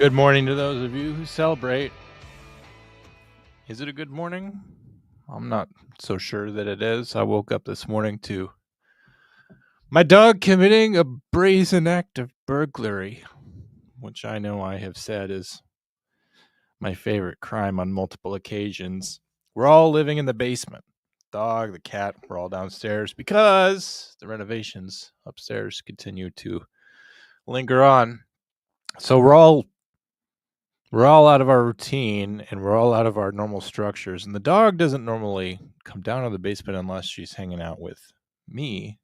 Good morning to those of you who celebrate. Is it a good morning? I'm not so sure that it is. I woke up this morning to my dog committing a brazen act of burglary, which I know I have said is my favorite crime on multiple occasions. We're all living in the basement. Dog, the cat, we're all downstairs because the renovations upstairs continue to linger on. So we're all out of our routine and we're all out of our normal structures. And the dog doesn't normally come down to the basement unless she's hanging out with me.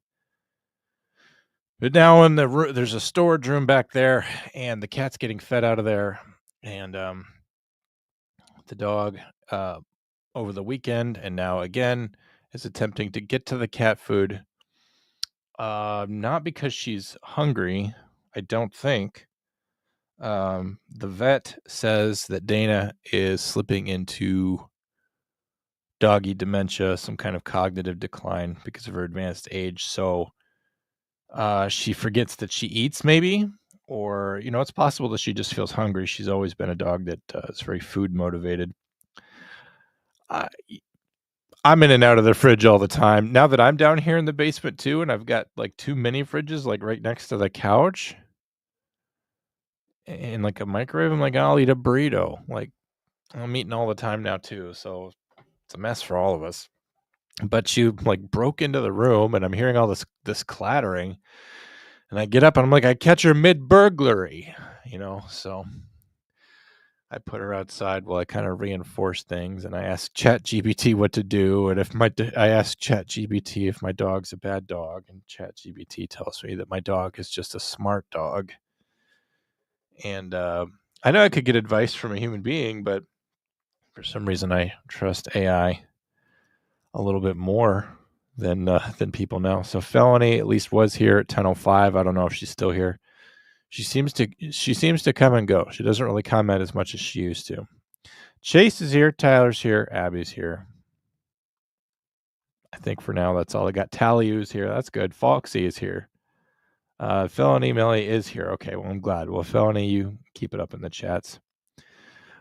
But now there's a storage room back there, and the cat's getting fed out of there, and the dog over the weekend and now again is attempting to get to the cat food. Not because she's hungry, I don't think. The vet says that Dana is slipping into doggy dementia, some kind of cognitive decline because of her advanced age. So she forgets that she eats, maybe, or it's possible that she just feels hungry. She's always been a dog that is very food motivated. I, I'm in and out of the fridge all the time. Now that I'm down here in the basement too, and I've got like two mini fridges like right next to the couch and like a microwave, I'm like, I'll eat a burrito. Like I'm eating all the time now too, so it's a mess for all of us. But she like broke into the room, and I'm hearing all this clattering, and I get up and I'm like, I catch her mid burglary, So I put her outside while I kind of reinforce things, and I ask ChatGPT what to do, and I ask ChatGPT if my dog's a bad dog, and ChatGPT tells me that my dog is just a smart dog. And I know I could get advice from a human being, but for some reason I trust AI a little bit more than people know. So Felony at least was here at 10:05. I don't know if she's still here. She seems to come and go. She doesn't really comment as much as she used to. Chase is here, Tyler's here, Abby's here. I think for now that's all I got. Tallyu's here. That's good. Foxy is here. Felony Millie is here. Okay, well I'm glad. Well, Felony, you keep it up in the chats.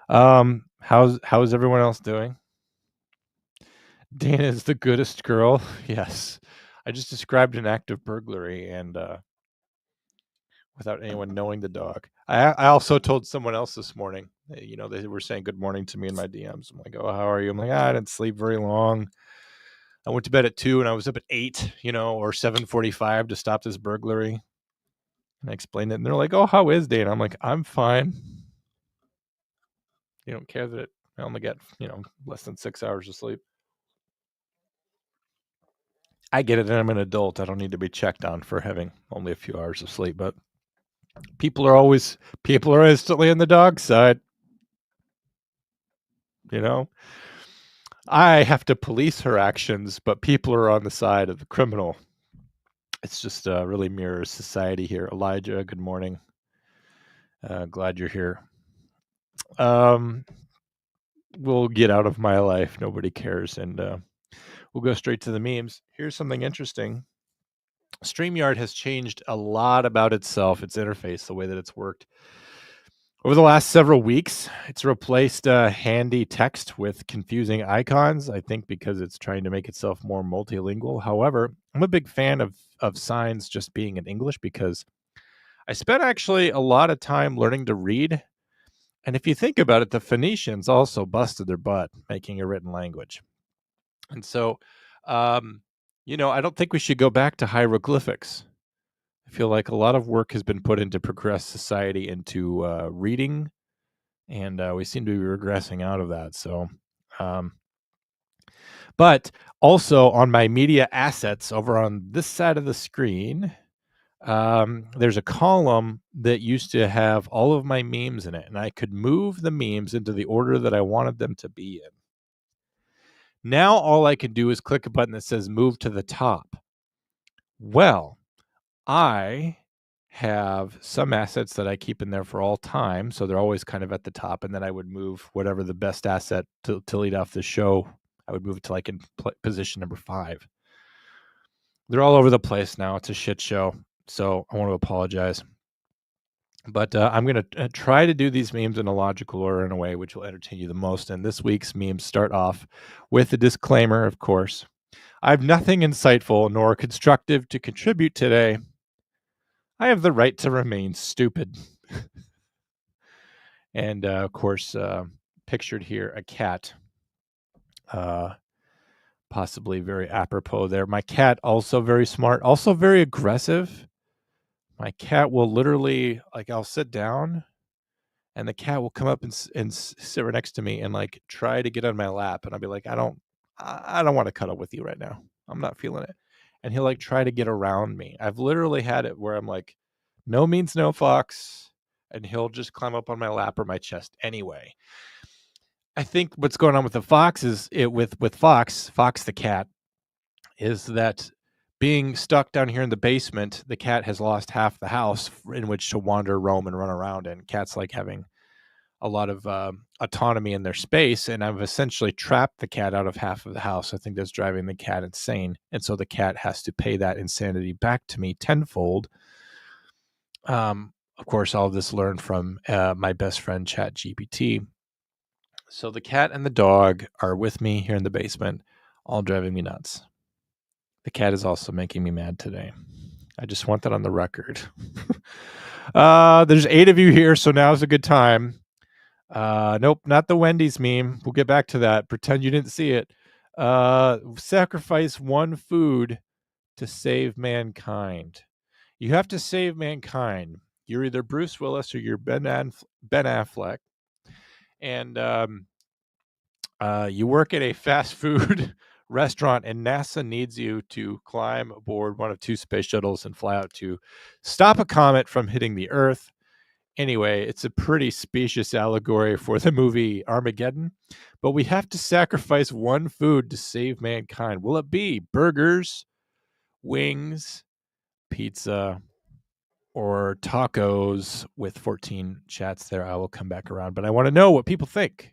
How's everyone else doing? Dana is the goodest girl. Yes. I just described an act of burglary and without anyone knowing the dog. I also told someone else this morning, they were saying good morning to me in my DMs. I'm like, oh, how are you? I'm like, I didn't sleep very long. I went to bed at 2 and I was up at 8, or 7:45 to stop this burglary. And I explained it, and they're like, oh, how is Dana? I'm like, I'm fine. You don't care that I only get, less than 6 hours of sleep. I get it, and I'm an adult. I don't need to be checked on for having only a few hours of sleep, but people are instantly on the dog side. I have to police her actions, but people are on the side of the criminal. It's just really mirrors society here. Elijah, good morning. Glad you're here. We'll get out of my life. Nobody cares, and we'll go straight to the memes. Here's something interesting. StreamYard has changed a lot about itself, its interface, the way that it's worked. Over the last several weeks, it's replaced handy text with confusing icons, I think because it's trying to make itself more multilingual. However, I'm a big fan of signs just being in English because I spent actually a lot of time learning to read. And if you think about it, the Phoenicians also busted their butt making a written language. And so, I don't think we should go back to hieroglyphics. I feel like a lot of work has been put into progress society into reading, and we seem to be regressing out of that. So, but also on my media assets over on this side of the screen, there's a column that used to have all of my memes in it, and I could move the memes into the order that I wanted them to be in. Now all I can do is click a button that says move to the top. Well, I have some assets that I keep in there for all time, so they're always kind of at the top, and then I would move whatever the best asset to lead off the show. I would move it to like in position number 5. They're all over the place now. It's a shit show, so I want to apologize. But I'm going to try to do these memes in a logical order in a way which will entertain you the most. And this week's memes start off with a disclaimer, of course. I have nothing insightful nor constructive to contribute today. I have the right to remain stupid. And of course, pictured here a cat, possibly very apropos there. My cat, also very smart, also very aggressive. My cat will literally, like, I'll sit down and the cat will come up and sit right next to me and like try to get on my lap, and I'll be like, I don't want to cuddle with you right now. I'm not feeling it. And he'll like try to get around me. I've literally had it where I'm like, no means no, Fox, and he'll just climb up on my lap or my chest anyway. I think what's going on with the fox is it with Fox the cat, is that being stuck down here in the basement, the cat has lost half the house in which to wander, roam, and run around in. Cats like having a lot of autonomy in their space, and I've essentially trapped the cat out of half of the house. I think that's driving the cat insane, and so the cat has to pay that insanity back to me tenfold. Of course, all of this learned from my best friend ChatGPT. So the cat and the dog are with me here in the basement, all driving me nuts. The cat is also making me mad today. I just want that on the record. There's 8 of you here, so now's a good time. Nope, not the Wendy's meme. We'll get back to that. Pretend you didn't see it. Sacrifice one food to save mankind. You have to save mankind. You're either Bruce Willis or you're Ben Affleck, and you work at a fast food restaurant, and NASA needs you to climb aboard one of 2 space shuttles and fly out to stop a comet from hitting the Earth. Anyway, it's a pretty specious allegory for the movie Armageddon, but we have to sacrifice one food to save mankind. Will it be burgers, wings, pizza, or tacos? With 14 chats there, I will come back around, but I want to know what people think.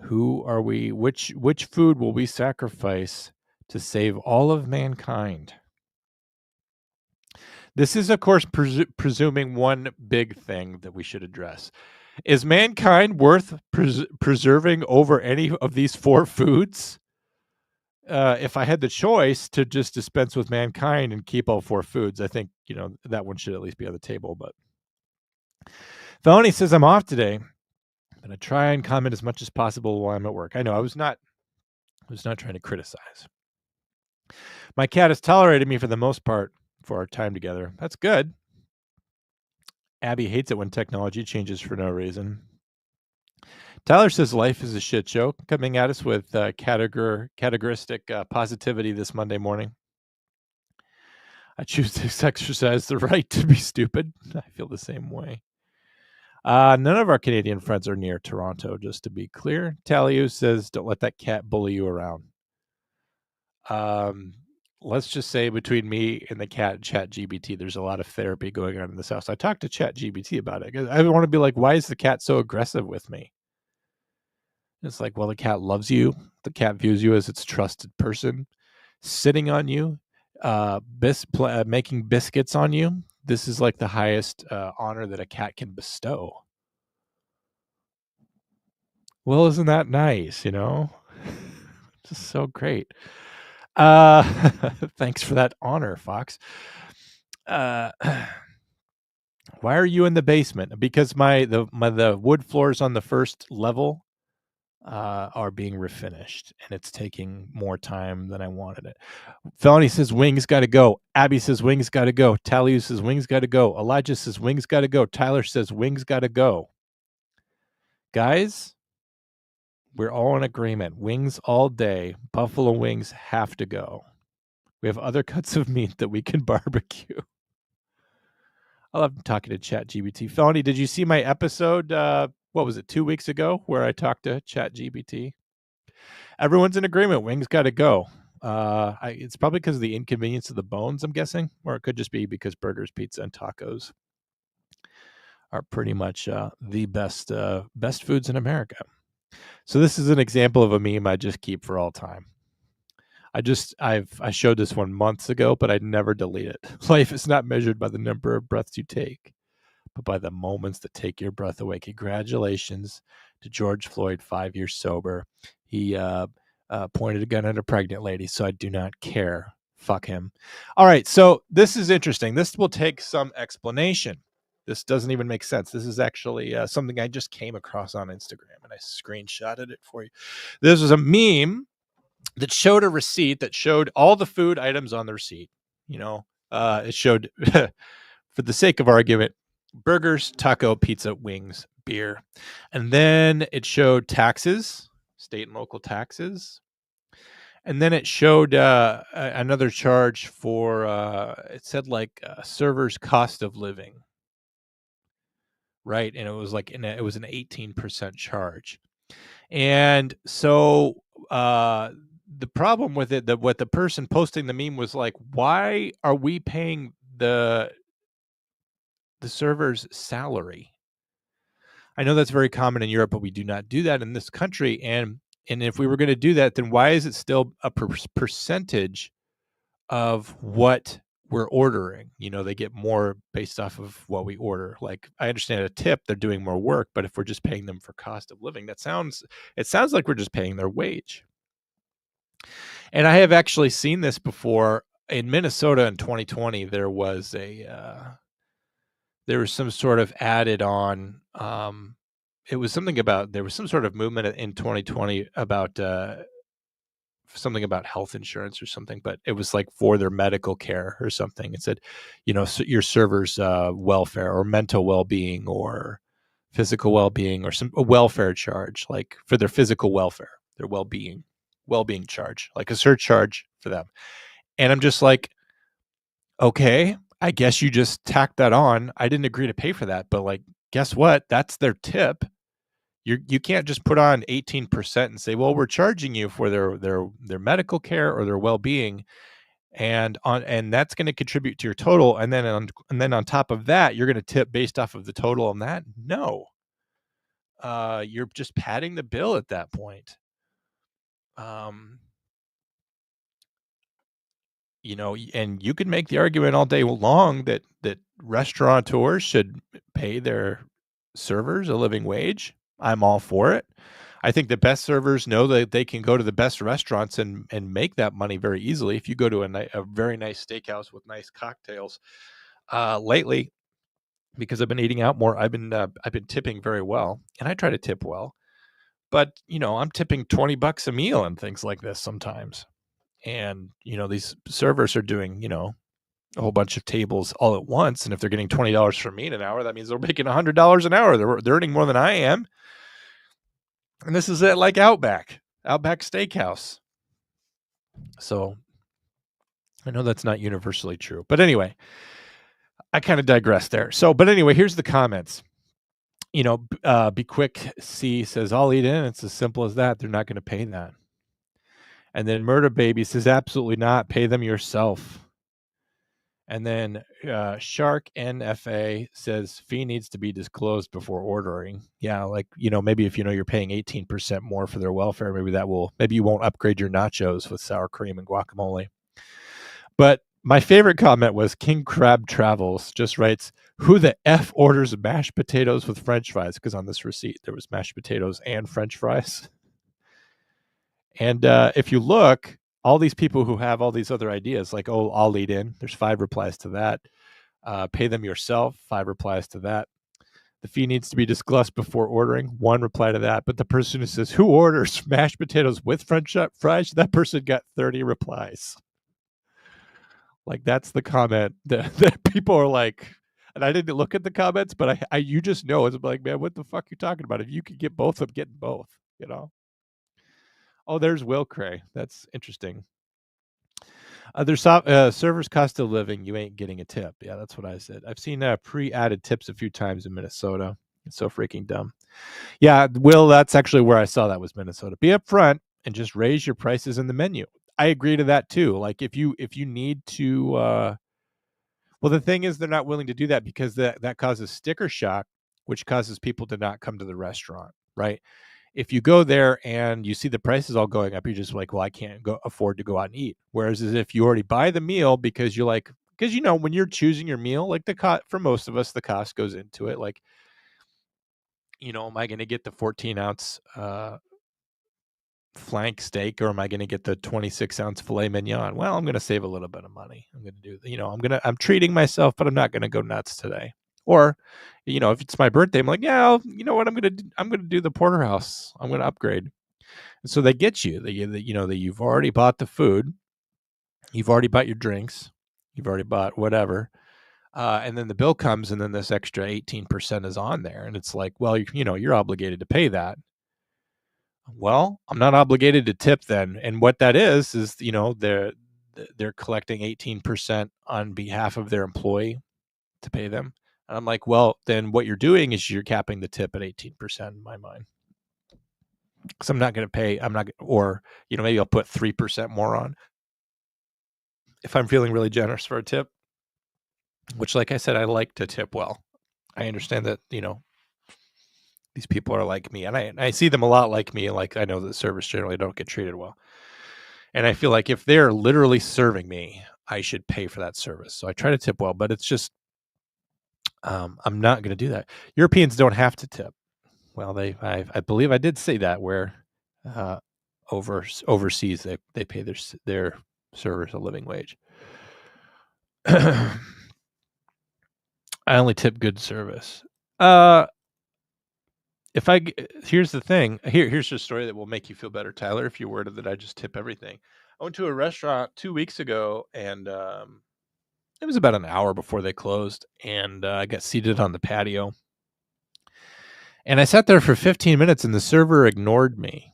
Who are we? Which food will we sacrifice to save all of mankind? This is, of course, presuming one big thing that we should address. Is mankind worth preserving over any of these 4 foods? If I had the choice to just dispense with mankind and keep all 4 foods, I think, that one should at least be on the table. But Felony says, I'm off today, but I try and comment as much as possible while I'm at work. I know I was not trying to criticize. My cat has tolerated me for the most part for our time together. That's good. Abby hates it when technology changes for no reason. Tyler says life is a shit show, coming at us with categoristic positivity this Monday morning. I choose to exercise the right to be stupid. I feel the same way. None of our Canadian friends are near Toronto, just to be clear. Taliu says, don't let that cat bully you around. Let's just say between me and the cat and ChatGPT, there's a lot of therapy going on in this house. I talked to ChatGPT about it because I want to be like, why is the cat so aggressive with me? It's like, well, the cat loves you. The cat views you as its trusted person, sitting on you, making biscuits on you. This is like the highest honor that a cat can bestow. Well, isn't that nice? Just so great. Thanks for that honor, Fox. Why are you in the basement? Because the wood floors on the first level are being refinished, and it's taking more time than I wanted it. Felony says wings got to go. Abby says wings got to go. Talia says wings got to go. Elijah says wings got to go. Tyler says wings got to go. Guys, we're all in agreement. Wings all day. Buffalo wings have to go. We have other cuts of meat that we can barbecue. I love talking to ChatGPT. Felony, did you see my episode? What was it, 2 weeks ago, where I talked to ChatGPT? Everyone's in agreement. Wings got to go. It's probably because of the inconvenience of the bones, I'm guessing, or it could just be because burgers, pizza, and tacos are pretty much the best foods in America. So this is an example of a meme I just keep for all time. I showed this one months ago, but I'd never delete it. Life is not measured by the number of breaths you take. but by the moments that take your breath away. Congratulations to George Floyd, 5 years sober. He pointed a gun at a pregnant lady, so I do not care. Fuck him. All right, so this is interesting. This will take some explanation. This doesn't even make sense. This is actually something I just came across on Instagram, and I screenshotted it for you. This was a meme that showed a receipt that showed all the food items on the receipt. It showed, for the sake of argument, burgers, taco, pizza, wings, beer. And then it showed taxes, state and local taxes. And then it showed another charge for, it said like server's cost of living. Right. And it was like, it was an 18% charge. And so the problem with it, that what the person posting the meme was like, why are we paying the server's salary? I know that's very common in Europe, but we do not do that in this country. And if we were going to do that, then why is it still a percentage of what we're ordering? They get more based off of what we order. Like, I understand a tip, they're doing more work, but if we're just paying them for cost of living, it sounds like we're just paying their wage. And I have actually seen this before in Minnesota in 2020. There was some sort of added on. It was something about, there was some sort of movement in 2020 about something about health insurance or something, but it was like for their medical care or something. It said, your server's welfare or mental well-being or physical well-being, or a welfare charge, like for their physical welfare, their well-being charge, like a surcharge for them. And I'm just like, okay, I guess you just tacked that on. I didn't agree to pay for that, but like, guess what? That's their tip. You can't just put on 18% and say, well, we're charging you for their medical care or their well-being, and that's going to contribute to your total, and then on top of that, you're going to tip based off of the total on that. No, you're just padding the bill at that point. And you could make the argument all day long that restaurateurs should pay their servers a living wage. I'm all for it. I think the best servers know that they can go to the best restaurants and make that money very easily. If you go to a very nice steakhouse with nice cocktails, lately, because I've been eating out more, I've been tipping very well, and I try to tip well. But I'm tipping $20 a meal and things like this sometimes. And these servers are doing a whole bunch of tables all at once, and if they're getting $20 from me in an hour, that means they're making $100 an hour. They're earning more than I am. And this is at like Outback Steakhouse. So I know that's not universally true, but anyway, I kind of digress there. So, but anyway, here's the comments. Be Quick C says, I'll eat in. It's as simple as that. They're not going to pay that. And then Murder Baby says, absolutely not. Pay them yourself. And then Shark NFA says, fee needs to be disclosed before ordering. Yeah, like, maybe if you're paying 18% more for their welfare, maybe you won't upgrade your nachos with sour cream and guacamole. But my favorite comment was King Crab Travels just writes, who the F orders mashed potatoes with French fries? Because on this receipt, there was mashed potatoes and French fries. And if you look, all these people who have all these other ideas, like, oh, I'll eat in, there's 5 replies to that. Pay them yourself, 5 replies to that. The fee needs to be disclosed before ordering, 1 reply to that. But the person who says, who orders mashed potatoes with French fries? That person got 30 replies. Like, that's the comment that people are like, and I didn't look at the comments, but you just know, it's like, man, what the fuck are you talking about? If you could get both, I'm getting both, Oh, there's Will Cray. That's interesting. There's servers cost of living. You ain't getting a tip. Yeah, that's what I said. I've seen pre-added tips a few times in Minnesota. It's so freaking dumb. Yeah, Will, that's actually where I saw that was Minnesota. Be upfront and just raise your prices in the menu. I agree to that too. Like if you need to, well, the thing is they're not willing to do that because that causes sticker shock, which causes people to not come to the restaurant, right? If you go there and you see the prices all going up, you're just like, well, I can't afford to go out and eat. Whereas if you already buy the meal because you're like, because when you're choosing your meal, like for most of us, the cost goes into it. Like, am I going to get the 14-ounce flank steak, or am I going to get the 26-ounce filet mignon? Well, I'm going to save a little bit of money. I'm going to do, I'm treating myself, but I'm not going to go nuts today. Or, if it's my birthday, I'm like, yeah, you know what? I'm going to do the porterhouse. I'm going to upgrade. And so they get you. You've already bought the food, you've already bought your drinks, you've already bought whatever. And then the bill comes, and then this extra 18% is on there, and it's like, well, you're obligated to pay that. Well, I'm not obligated to tip then, and what that is they're collecting 18% on behalf of their employee to pay them. And I'm like, well, then what you're doing is you're capping the tip at 18% in my mind, because I'm not going to pay. I'm not, or maybe I'll put 3% more on if I'm feeling really generous for a tip. Which, like I said, I like to tip well. I understand that these people are like me, and I see them a lot like me. Like, I know that servers generally don't get treated well, and I feel like if they're literally serving me, I should pay for that service. So I try to tip well, but it's just I'm not going to do that. Europeans don't have to tip. Well, I believe I did say that, where overseas they pay their servers a living wage. I only tip good service. Here's the thing. Here's a story that will make you feel better, Tyler. If you were that I just tip everything. I went to a restaurant 2 weeks ago, and it was about an hour before they closed, and I got seated on the patio, and I sat there for 15 minutes, and the server ignored me.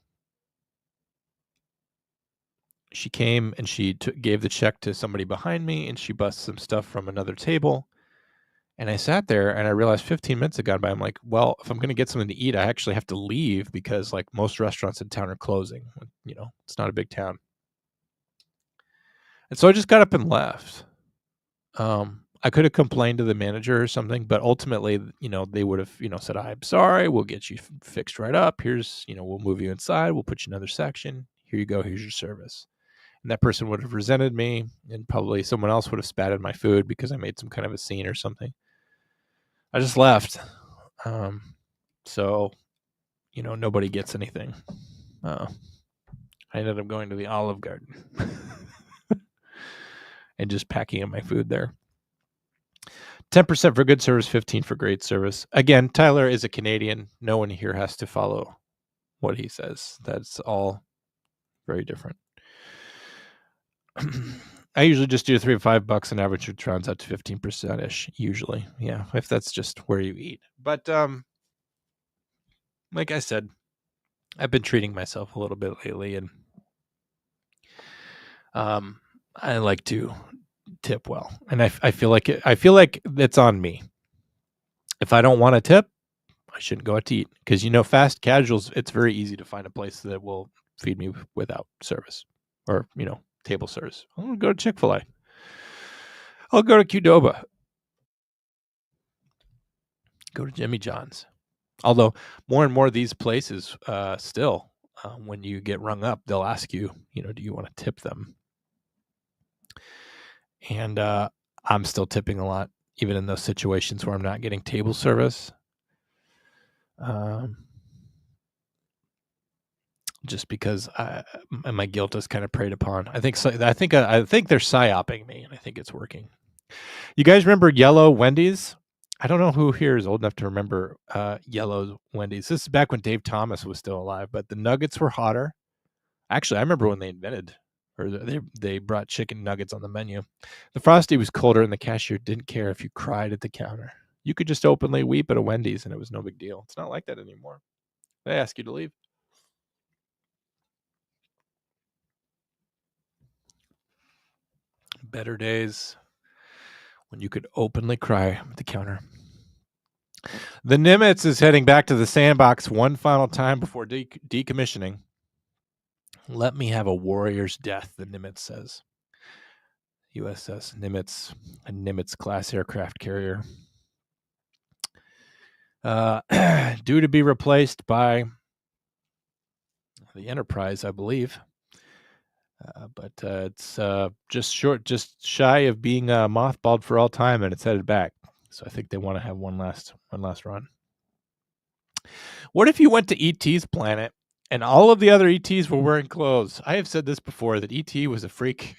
She came and she gave the check to somebody behind me, and she bussed some stuff from another table. And I sat there, and I realized 15 minutes had gone by. I'm like, well, if I'm going to get something to eat, I actually have to leave, because like most restaurants in town are closing. It's not a big town. And so I just got up and left. I could have complained to the manager or something, but ultimately, they would have, said, I'm sorry, we'll get you fixed right up. Here's, we'll move you inside. We'll put you in another section. Here you go. Here's your service. And that person would have resented me, and probably someone else would have spat in my food because I made some kind of a scene or something. I just left. So, nobody gets anything. I ended up going to the Olive Garden and just packing up my food there. 10% for good service, 15% for great service. Again, Tyler is a Canadian. No one here has to follow what he says. That's all very different. I usually just do $3 to $5 an average, which rounds out to 15% ish. Usually, yeah, if that's just where you eat. But like I said, I've been treating myself a little bit lately, and I like to tip well, and I feel like it's on me. If I don't want to tip, I shouldn't go out to eat, because fast casuals, it's very easy to find a place that will feed me without service, or table service. I'll go to Chick-fil-A. I'll go to Qdoba. Go to Jimmy John's. Although more and more of these places still, when you get rung up, they'll ask you, do you want to tip them? And I'm still tipping a lot, even in those situations where I'm not getting table service. Just because my guilt is kind of preyed upon. I think they're psyoping me, and I think it's working. You guys remember yellow Wendy's? I don't know who here is old enough to remember yellow Wendy's. This is back when Dave Thomas was still alive, but the nuggets were hotter. Actually, I remember when they invented, or they brought chicken nuggets on the menu. The Frosty was colder, and the cashier didn't care if you cried at the counter. You could just openly weep at a Wendy's, and it was no big deal. It's not like that anymore. They ask you to leave. Better days when you could openly cry at the counter. The Nimitz is heading back to the sandbox one final time before decommissioning. Let me have a warrior's death, the Nimitz says. USS Nimitz, a Nimitz-class aircraft carrier. Due to be replaced by the Enterprise, I believe. But it's just shy of being mothballed for all time, and it's headed back. So I think they want to have one last run. What if you went to ET's planet and all of the other ETs were wearing clothes? I have said this before, that ET was a freak,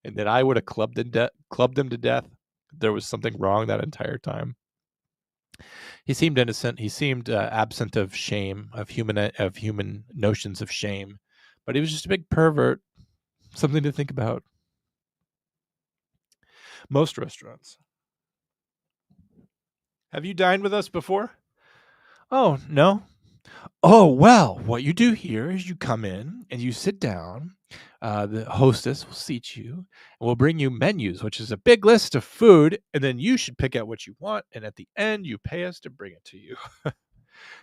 and that I would have clubbed him to death. There was something wrong that entire time. He seemed innocent. He seemed absent of shame, of human notions of shame, but he was just a big pervert. Something to think about. Most restaurants. Have you dined with us before? Oh, no. Oh, well, what you do here is you come in and you sit down. The hostess will seat you and will bring you menus, which is a big list of food, and then you should pick out what you want. And at the end, you pay us to bring it to you.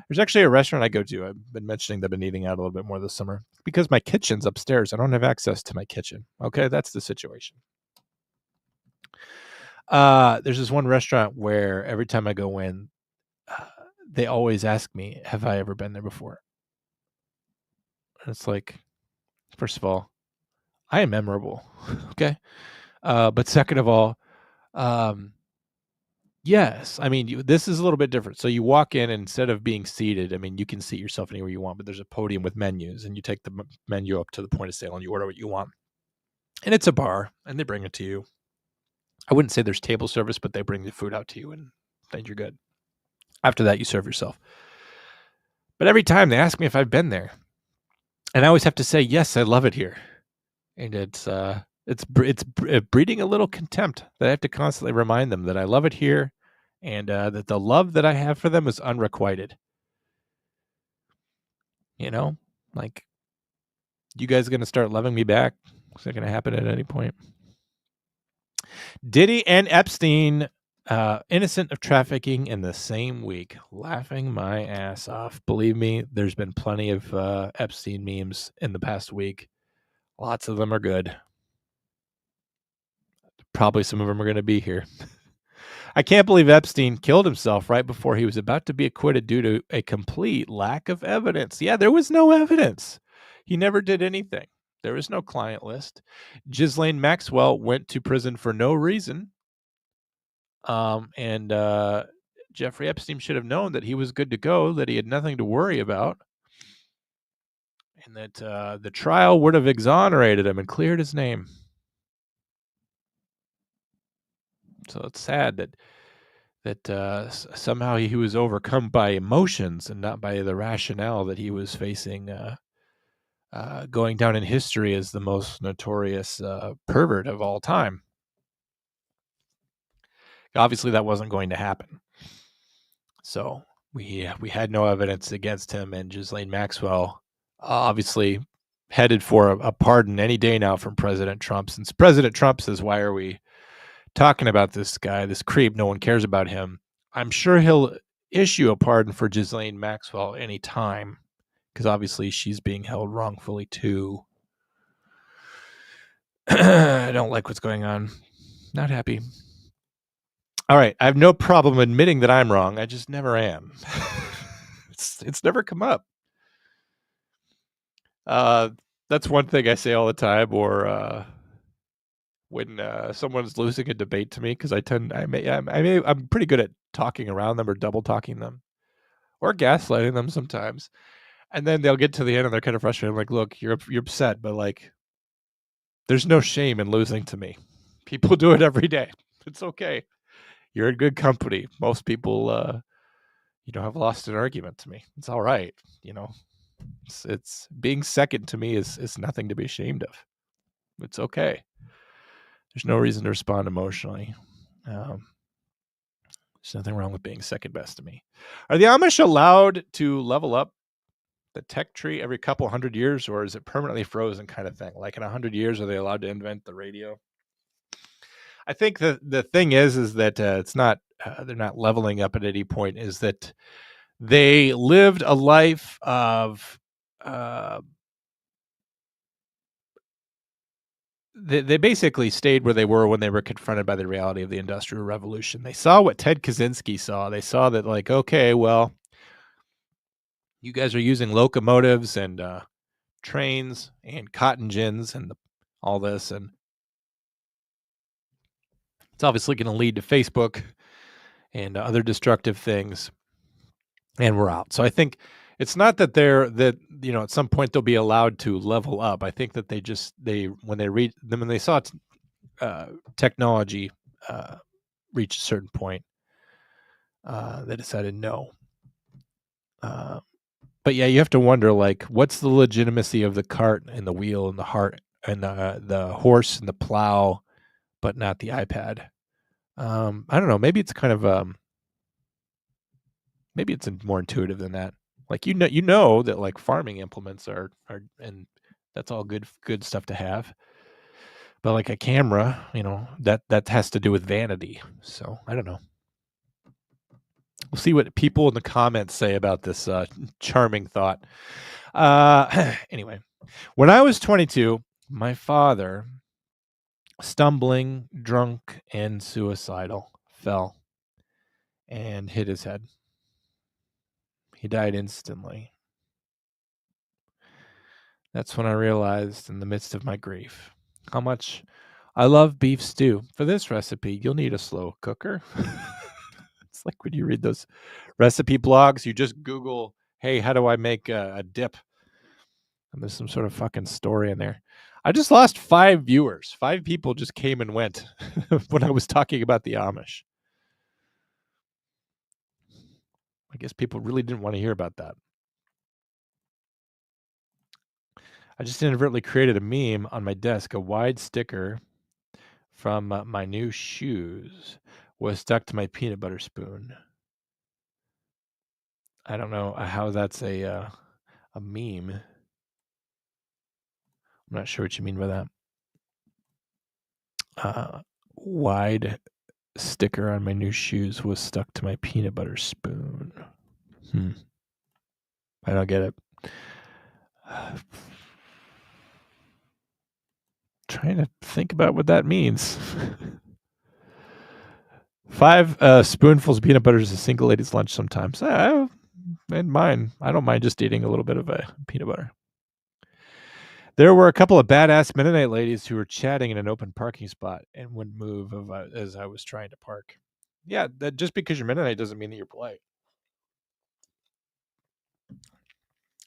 There's actually a restaurant I go to. I've been mentioning that I've been eating out a little bit more this summer because my kitchen's upstairs. I don't have access to my kitchen. Okay, that's the situation. There's this one restaurant where every time I go in, they always ask me, have I ever been there before? And it's like, first of all, I am memorable. Okay. But second of all, yes, I mean, this is a little bit different. So you walk in, and instead of being seated, I mean, you can seat yourself anywhere you want, but there's a podium with menus, and you take the menu up to the point of sale and you order what you want. And it's a bar, and they bring it to you. I wouldn't say there's table service, but they bring the food out to you, and then you're good. After that, you serve yourself. But every time they ask me if I've been there, and I always have to say, yes, I love it here. And it's breeding a little contempt that I have to constantly remind them that I love it here, and that the love that I have for them is unrequited. You know, like, you guys going to start loving me back? Is that going to happen at any point? Diddy and Epstein, innocent of trafficking in the same week. Laughing my ass off. Believe me, there's been plenty of Epstein memes in the past week. Lots of them are good. Probably some of them are going to be here. I can't believe Epstein killed himself right before he was about to be acquitted due to a complete lack of evidence. Yeah, there was no evidence. He never did anything. There was no client list. Ghislaine Maxwell went to prison for no reason. And Jeffrey Epstein should have known that he was good to go, that he had nothing to worry about, and that the trial would have exonerated him and cleared his name. So it's sad that somehow he was overcome by emotions and not by the rationale that he was facing, going down in history as the most notorious pervert of all time. Obviously, that wasn't going to happen. So we had no evidence against him, and Ghislaine Maxwell obviously headed for a pardon any day now from President Trump. Since President Trump says, why are we talking about this guy, this creep? No one cares about him. I'm sure he'll issue a pardon for Ghislaine Maxwell any time, because obviously she's being held wrongfully too. I don't like what's going on. Not happy. All right, I have no problem admitting that I'm wrong. I just never am. It's never come up. That's one thing I say all the time, or when someone's losing a debate to me, because I'm pretty good at talking around them or double talking them or gaslighting them sometimes. And then they'll get to the end and they're kind of frustrated. I'm like, look, you're upset, but like, there's no shame in losing to me. People do it every day. It's okay. You're in good company. Most people, have lost an argument to me. It's all right. It's being second to me is nothing to be ashamed of. It's okay. There's no reason to respond emotionally. There's nothing wrong with being second best to me. Are the Amish allowed to level up the tech tree every couple hundred years, or is it permanently frozen kind of thing? Like in 100 years, are they allowed to invent the radio? I think the thing is that it's not, they're not leveling up at any point, is that they lived a life of, they basically stayed where they were when they were confronted by the reality of the Industrial Revolution. They saw what Ted Kaczynski saw. They saw that, like, okay, well, you guys are using locomotives and trains and cotton gins and all this, and it's obviously going to lead to Facebook and other destructive things, and we're out. So I think it's not that at some point they'll be allowed to level up. I think that when they saw technology reach a certain point, they decided no. But yeah, you have to wonder, like, what's the legitimacy of the cart and the wheel and the heart and the horse and the plow, but not the iPad? I don't know. Maybe it's kind of maybe it's more intuitive than that. Like you know that like farming implements are and that's all good stuff to have. But like a camera, that has to do with vanity. So I don't know. We'll see what people in the comments say about this charming thought. Anyway, when I was 22, my father, stumbling, drunk, and suicidal, fell and hit his head. He died instantly. That's when I realized, in the midst of my grief, how much I love beef stew. For this recipe, you'll need a slow cooker. It's like when you read those recipe blogs, you just Google, hey, how do I make a dip? And there's some sort of fucking story in there. I just lost 5 viewers. 5 people just came and went when I was talking about the Amish. I guess people really didn't want to hear about that. I just inadvertently created a meme on my desk. A wide sticker from my new shoes was stuck to my peanut butter spoon. I don't know how that's a meme. I'm not sure what you mean by that. Wide sticker on my new shoes was stuck to my peanut butter spoon. I don't get it. Trying to think about what that means. 5 spoonfuls of peanut butter is a single lady's lunch sometimes. And mine. I don't mind just eating a little bit of peanut butter. There were a couple of badass Mennonite ladies who were chatting in an open parking spot and wouldn't move as I was trying to park. Yeah, that just because you're Mennonite doesn't mean that you're polite.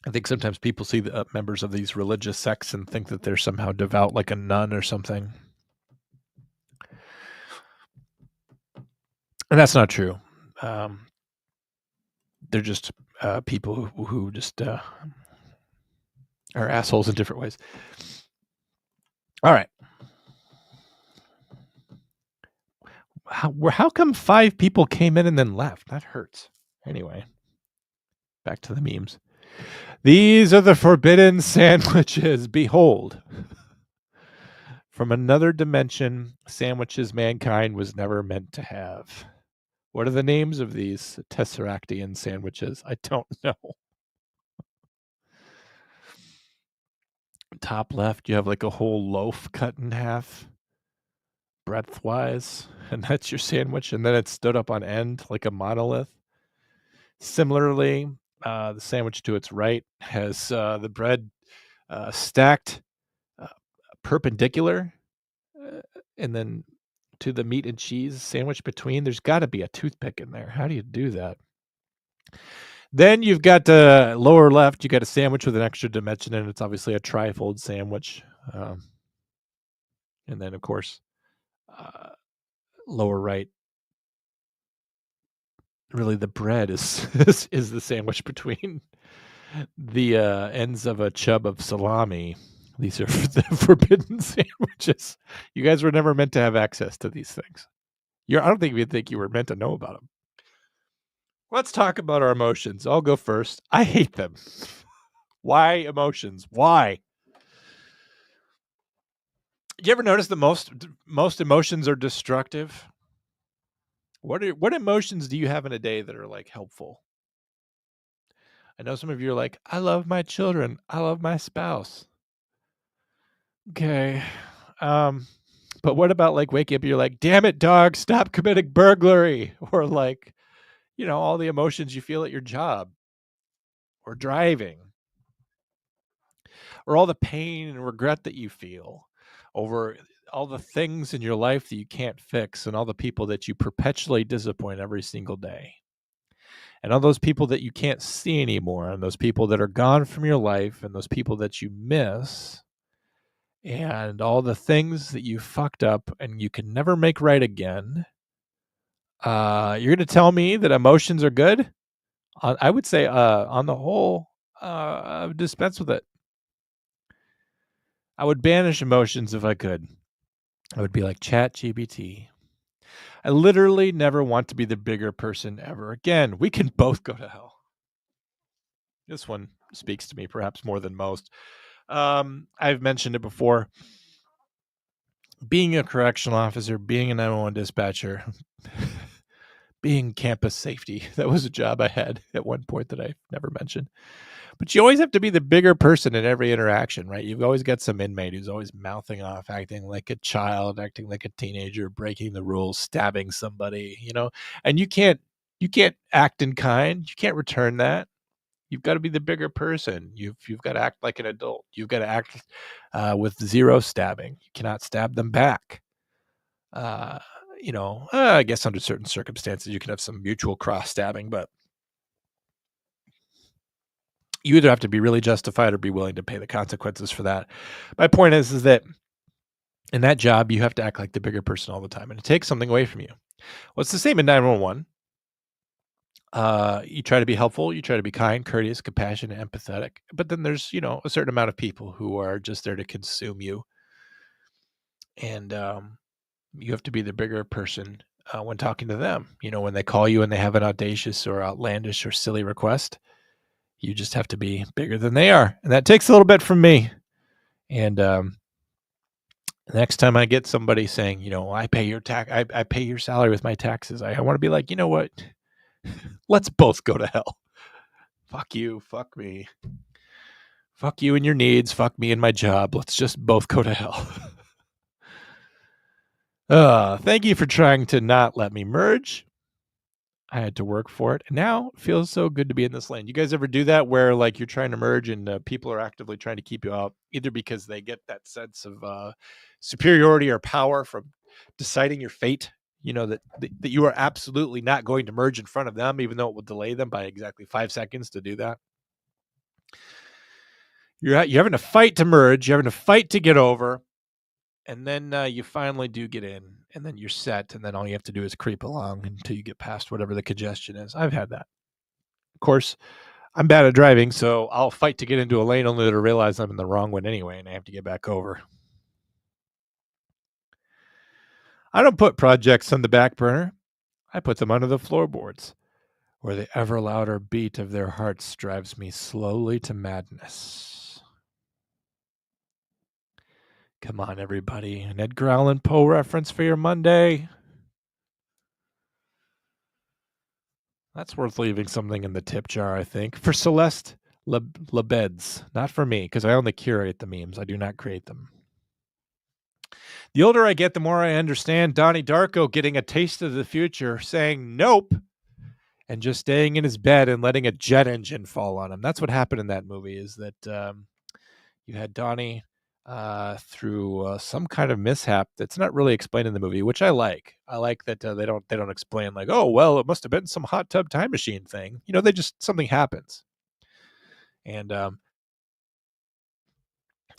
I think sometimes people see the members of these religious sects and think that they're somehow devout, like a nun or something. And that's not true. They're just people who just are assholes in different ways. All right. How come 5 people came in and then left? That hurts. Anyway, back to the memes. These are the forbidden sandwiches. Behold. From another dimension, sandwiches mankind was never meant to have. What are the names of these Tesseractian sandwiches? I don't know. Top left, you have like a whole loaf cut in half, breadth-wise, and that's your sandwich. And then it stood up on end like a monolith. Similarly, the sandwich to its right has the bread stacked perpendicular, and then to the meat and cheese sandwich between. There's got to be a toothpick in there. How do you do that? Then you've got lower left, you got a sandwich with an extra dimension, and it's obviously a trifold sandwich. And then, of course, lower right, really the bread is is the sandwich between the ends of a chub of salami. These are the forbidden sandwiches. You guys were never meant to have access to these things. I don't think you were meant to know about them. Let's talk about our emotions. I'll go first. I hate them. Why emotions? Why? You ever notice that most emotions are destructive? What emotions do you have in a day that are like helpful? I know some of you are like, I love my children. I love my spouse. Okay. But what about like waking up and you're like, damn it, dog, stop committing burglary? Or like, all the emotions you feel at your job or driving. or all the pain and regret that you feel over all the things in your life that you can't fix and all the people that you perpetually disappoint every single day. And all those people that you can't see anymore, and those people that are gone from your life, and those people that you miss, and all the things that you fucked up and you can never make right again. You're going to tell me that emotions are good? I would say, on the whole, I would dispense with it. I would banish emotions if I could. I would be like ChatGPT. I literally never want to be the bigger person ever again. We can both go to hell. This one speaks to me perhaps more than most. I've mentioned it before. Being a correctional officer, being a 911 dispatcher, being campus safety. That was a job I had at one point that I never mentioned. But you always have to be the bigger person in every interaction, right? You've always got some inmate who's always mouthing off, acting like a child, acting like a teenager, breaking the rules, stabbing somebody, and you can't act in kind. You can't return that. You've got to be the bigger person. You've got to act like an adult. You've got to act with zero stabbing. You cannot stab them back. Uh, I guess under certain circumstances you can have some mutual cross stabbing, but you either have to be really justified or be willing to pay the consequences for that. My point is that in that job, you have to act like the bigger person all the time, and it takes something away from you. Well, it's the same in 911. You try to be helpful, you try to be kind, courteous, compassionate, empathetic, but then there's a certain amount of people who are just there to consume you, and you have to be the bigger person when talking to them. When they call you and they have an audacious or outlandish or silly request, you just have to be bigger than they are, and that takes a little bit from me. And next time I get somebody saying, I pay your I pay your salary with my taxes, I want to be like, you know what? Let's both go to hell. Fuck you, fuck me. Fuck you and your needs, fuck me and my job. Let's just both go to hell. Thank you for trying to not let me merge. I had to work for it. And now it feels so good to be in this lane. You guys ever do that where like you're trying to merge and people are actively trying to keep you out, either because they get that sense of superiority or power from deciding your fate, that you are absolutely not going to merge in front of them, even though it will delay them by exactly 5 seconds to do that. You're having to fight to merge. You're having to fight to get over. And then you finally do get in, and then you're set, and then all you have to do is creep along until you get past whatever the congestion is. I've had that. Of course, I'm bad at driving, so I'll fight to get into a lane only to realize I'm in the wrong one anyway, and I have to get back over. I don't put projects on the back burner. I put them under the floorboards, where the ever louder beat of their hearts drives me slowly to madness. Come on, everybody. An Edgar Allan Poe reference for your Monday. That's worth leaving something in the tip jar, I think. For Celeste Lebeds. Not for me, because I only curate the memes. I do not create them. The older I get, the more I understand Donnie Darko getting a taste of the future, saying nope, and just staying in his bed and letting a jet engine fall on him. That's what happened in that movie, is that you had Donnie through some kind of mishap that's not really explained in the movie, which I like. I like that they don't explain like, oh well, it must have been some hot tub time machine thing. They just, something happens, and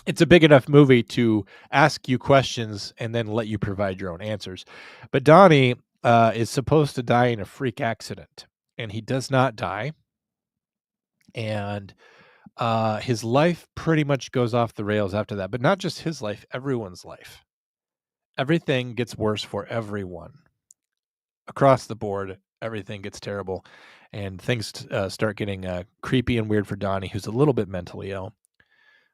it's a big enough movie to ask you questions and then let you provide your own answers. But Donnie is supposed to die in a freak accident, and he does not die, and his life pretty much goes off the rails after that. But not just his life, everyone's life. Everything gets worse for everyone across the board. Everything gets terrible, and things start getting creepy and weird for Donnie, who's a little bit mentally ill.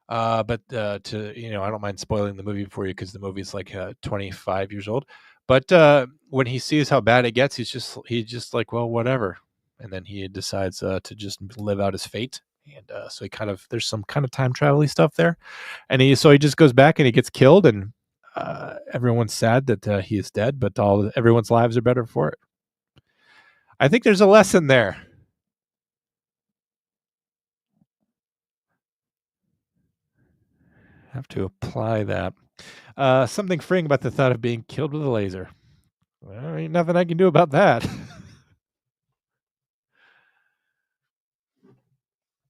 But I don't mind spoiling the movie for you because the movie's like 25 years old. But when he sees how bad it gets, he's just like, well, whatever. And then he decides to just live out his fate. And so there's some kind of time travel-y stuff there. And he just goes back and he gets killed, and everyone's sad that he is dead, but everyone's lives are better for it. I think there's a lesson there. Have to apply that. Something freeing about the thought of being killed with a laser. Well, ain't nothing I can do about that.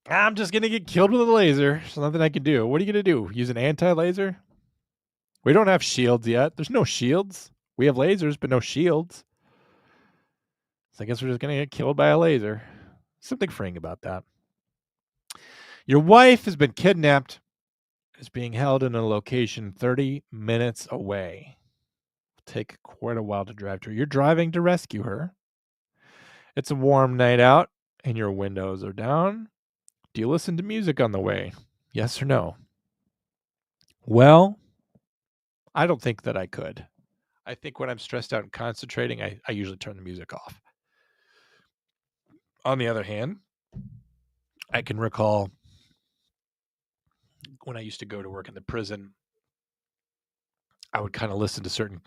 I'm just gonna get killed with a laser. There's nothing I can do. What are you gonna do? Use an anti-laser? We don't have shields yet. There's no shields. We have lasers, but no shields. So I guess we're just gonna get killed by a laser. Something freeing about that. Your wife has been kidnapped. Is being held in a location 30 minutes away. It'll take quite a while to drive to her. You're driving to rescue her. It's a warm night out, and your windows are down. Do you listen to music on the way? Yes or no? Well, I don't think that I could. I think when I'm stressed out and concentrating, I usually turn the music off. On the other hand, I can recall when I used to go to work in the prison, I would kind of listen to certain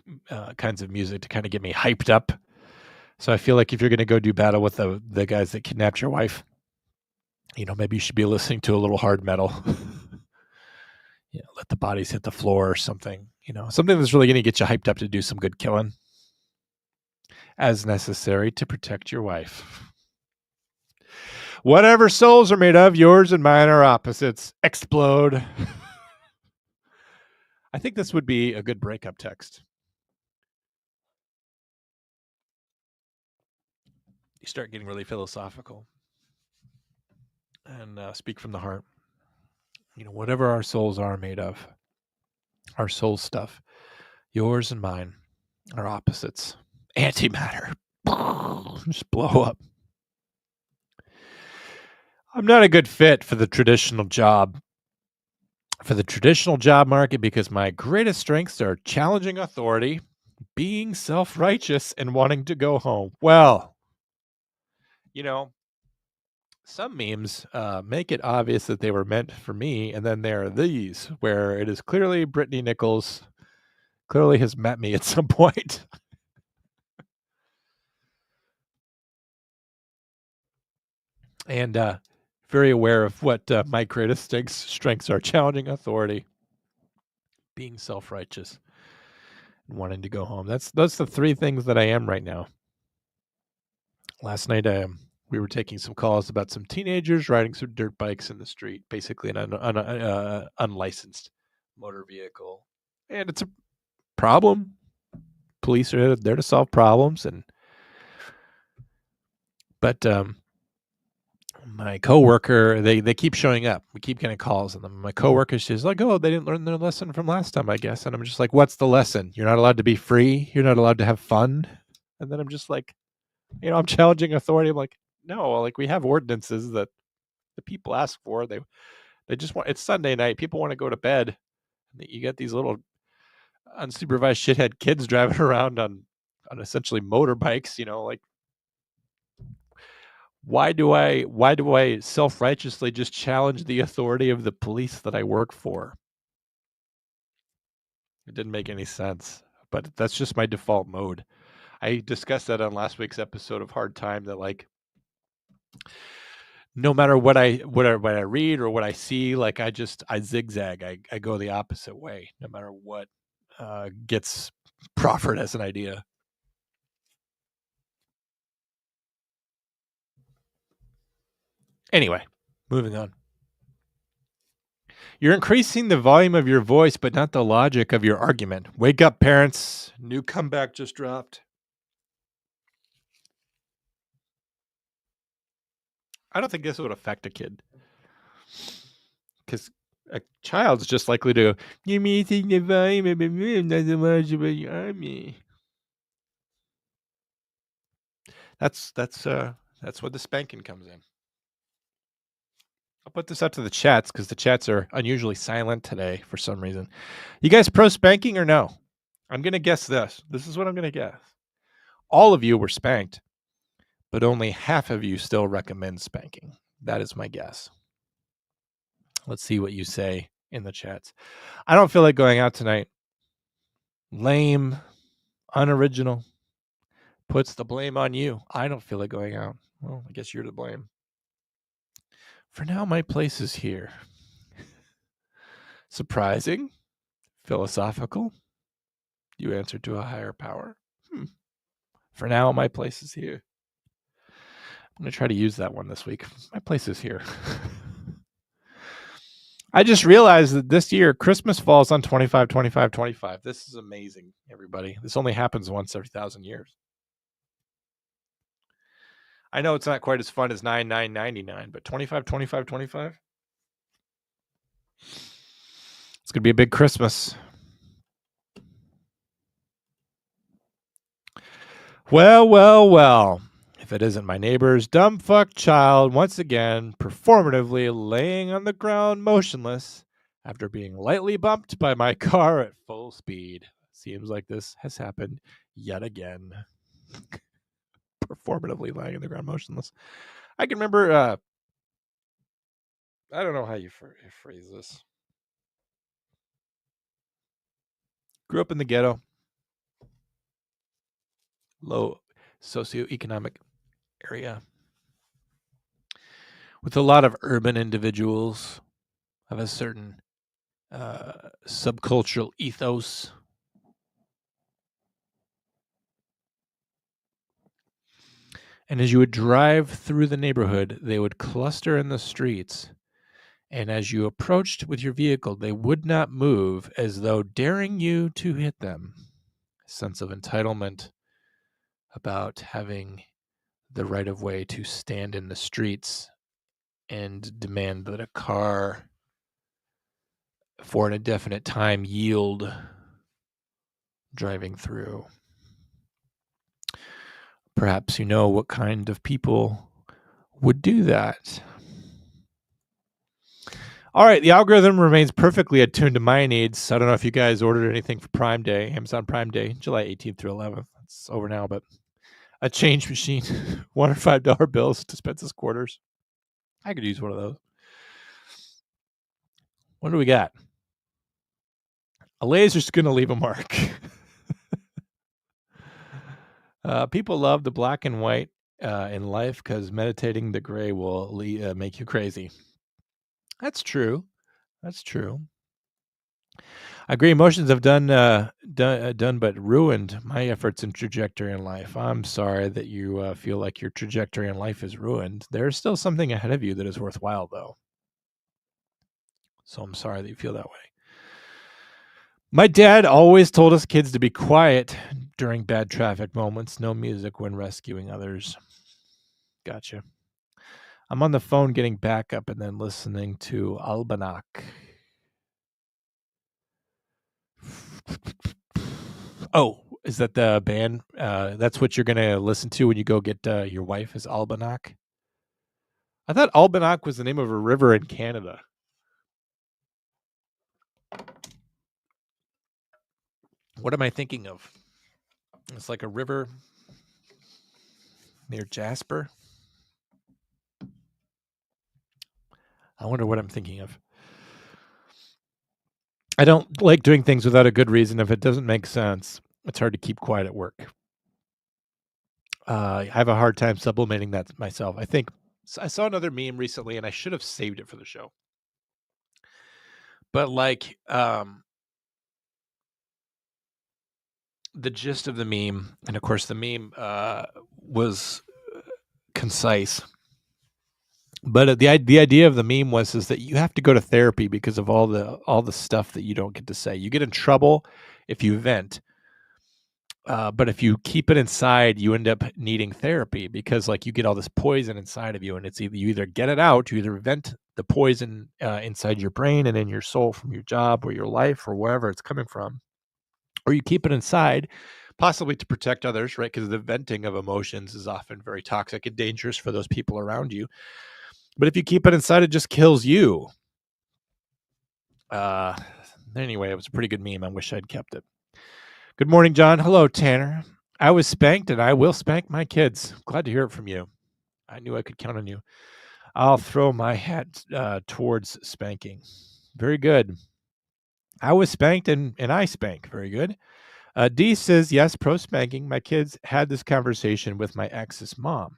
kinds of music to kind of get me hyped up. So I feel like if you're going to go do battle with the guys that kidnapped your wife, maybe you should be listening to a little hard metal. Let the bodies hit the floor or something. Something that's really going to get you hyped up to do some good killing, as necessary to protect your wife. Whatever souls are made of, yours and mine are opposites. Explode. I think this would be a good breakup text. You start getting really philosophical and speak from the heart. Whatever our souls are made of, our soul stuff, yours and mine are opposites. Antimatter. Just blow up. I'm not a good fit for the traditional job. For the traditional job market, because my greatest strengths are challenging authority, being self-righteous, and wanting to go home. Well, some memes make it obvious that they were meant for me, and then there are these where it is clearly Brittany Nichols clearly has met me at some point. And very aware of what my greatest strengths are: challenging authority, being self-righteous, and wanting to go home. That's the three things that I am right now. Last night, we were taking some calls about some teenagers riding some dirt bikes in the street, basically an unlicensed motor vehicle, and it's a problem. Police are there to solve problems, but my coworker, they keep showing up. We keep getting calls on them. My coworker, she's like, "Oh, they didn't learn their lesson from last time, I guess." And I'm just like, "What's the lesson? You're not allowed to be free. You're not allowed to have fun." And then I'm just like, I'm challenging authority. I'm like, no, like we have ordinances that the people ask for. They just want. It's Sunday night. People want to go to bed. You get these little unsupervised shithead kids driving around on essentially motorbikes. Like why do I self-righteously just challenge the authority of the police that I work for? It didn't make any sense, but that's just my default mode. I discussed that on last week's episode of Hard Time, that like no matter what I read or what I see, like I zigzag. I go the opposite way no matter what gets proffered as an idea. Anyway, moving on. You're increasing the volume of your voice, but not the logic of your argument. Wake up, parents. New comeback just dropped. I don't think this would affect a kid. Because a child's just likely to go, you're missing the volume of the logic of your argument. That's where the spanking comes in. I'll put this up to the chats because the chats are unusually silent today for some reason. You guys pro spanking or no? I'm going to guess this. This is what I'm going to guess. All of you were spanked, but only half of you still recommend spanking. That is my guess. Let's see what you say in the chats. I don't feel like going out tonight. Lame, unoriginal, puts the blame on you. I don't feel like going out. Well, I guess you're to blame. For now, my place is here. Surprising? Philosophical? You answer to a higher power? For now, my place is here. I'm going to try to use that one this week. My place is here. I just realized that this year Christmas falls on 25, 25, 25. This is amazing, everybody. This only happens once every 1,000 years. I know it's not quite as fun as 9999, but 25, 25, 25. It's going to be a big Christmas. Well, well, well. If it isn't my neighbor's dumb fuck child once again performatively laying on the ground motionless after being lightly bumped by my car at full speed. Seems like this has happened yet again. Performatively laying on the ground motionless. I can remember, I don't know how you phrase this. Grew up in the ghetto, low socioeconomic area with a lot of urban individuals of a certain subcultural ethos. And as you would drive through the neighborhood, they would cluster in the streets. And as you approached with your vehicle, they would not move as though daring you to hit them. A sense of entitlement about having the right of way to stand in the streets and demand that a car for an indefinite time yield driving through. Perhaps you know what kind of people would do that. All right, the algorithm remains perfectly attuned to my needs. I don't know if you guys ordered anything for Prime Day, Amazon Prime Day, July 18th through 11th. It's over now, but a change machine, $1 or $5 bills, dispenses quarters. I could use one of those. What do we got? A laser's going to leave a mark. People love the black and white in life because meditating the gray will make you crazy. That's true. That's true. I agree. Emotions have done but ruined my efforts and trajectory in life. I'm sorry that you feel like your trajectory in life is ruined. There's still something ahead of you that is worthwhile, though. So I'm sorry that you feel that way. My dad always told us kids to be quiet during bad traffic moments. No music when rescuing others. Gotcha. I'm on the phone getting backup and then listening to Albanak. Oh, is that the band? That's what you're going to listen to when you go get your wife is Albanak? I thought Albanak was the name of a river in Canada. What am I thinking of? It's like a river near Jasper. I wonder what I'm thinking of. I don't like doing things without a good reason. If it doesn't make sense, it's hard to keep quiet at work. I have a hard time sublimating that myself. I think I saw another meme recently, and I should have saved it for the show. But like, the gist of the meme, and of course, the meme was concise. But the idea of the meme is that you have to go to therapy because of all the stuff that you don't get to say. You get in trouble if you vent. But if you keep it inside, you end up needing therapy because like you get all this poison inside of you, and it's you either get it out, you either vent the poison inside your brain and in your soul from your job or your life or wherever it's coming from, or you keep it inside, possibly to protect others, right? Because the venting of emotions is often very toxic and dangerous for those people around you. But if you keep it inside, it just kills you. Anyway, it was a pretty good meme. I wish I'd kept it. Good morning, John. Hello, Tanner. I was spanked and I will spank my kids. Glad to hear it from you. I knew I could count on you. I'll throw my hat towards spanking. Very good. I was spanked and I spank. Very good. D says, yes, pro spanking. My kids had this conversation with my ex's mom.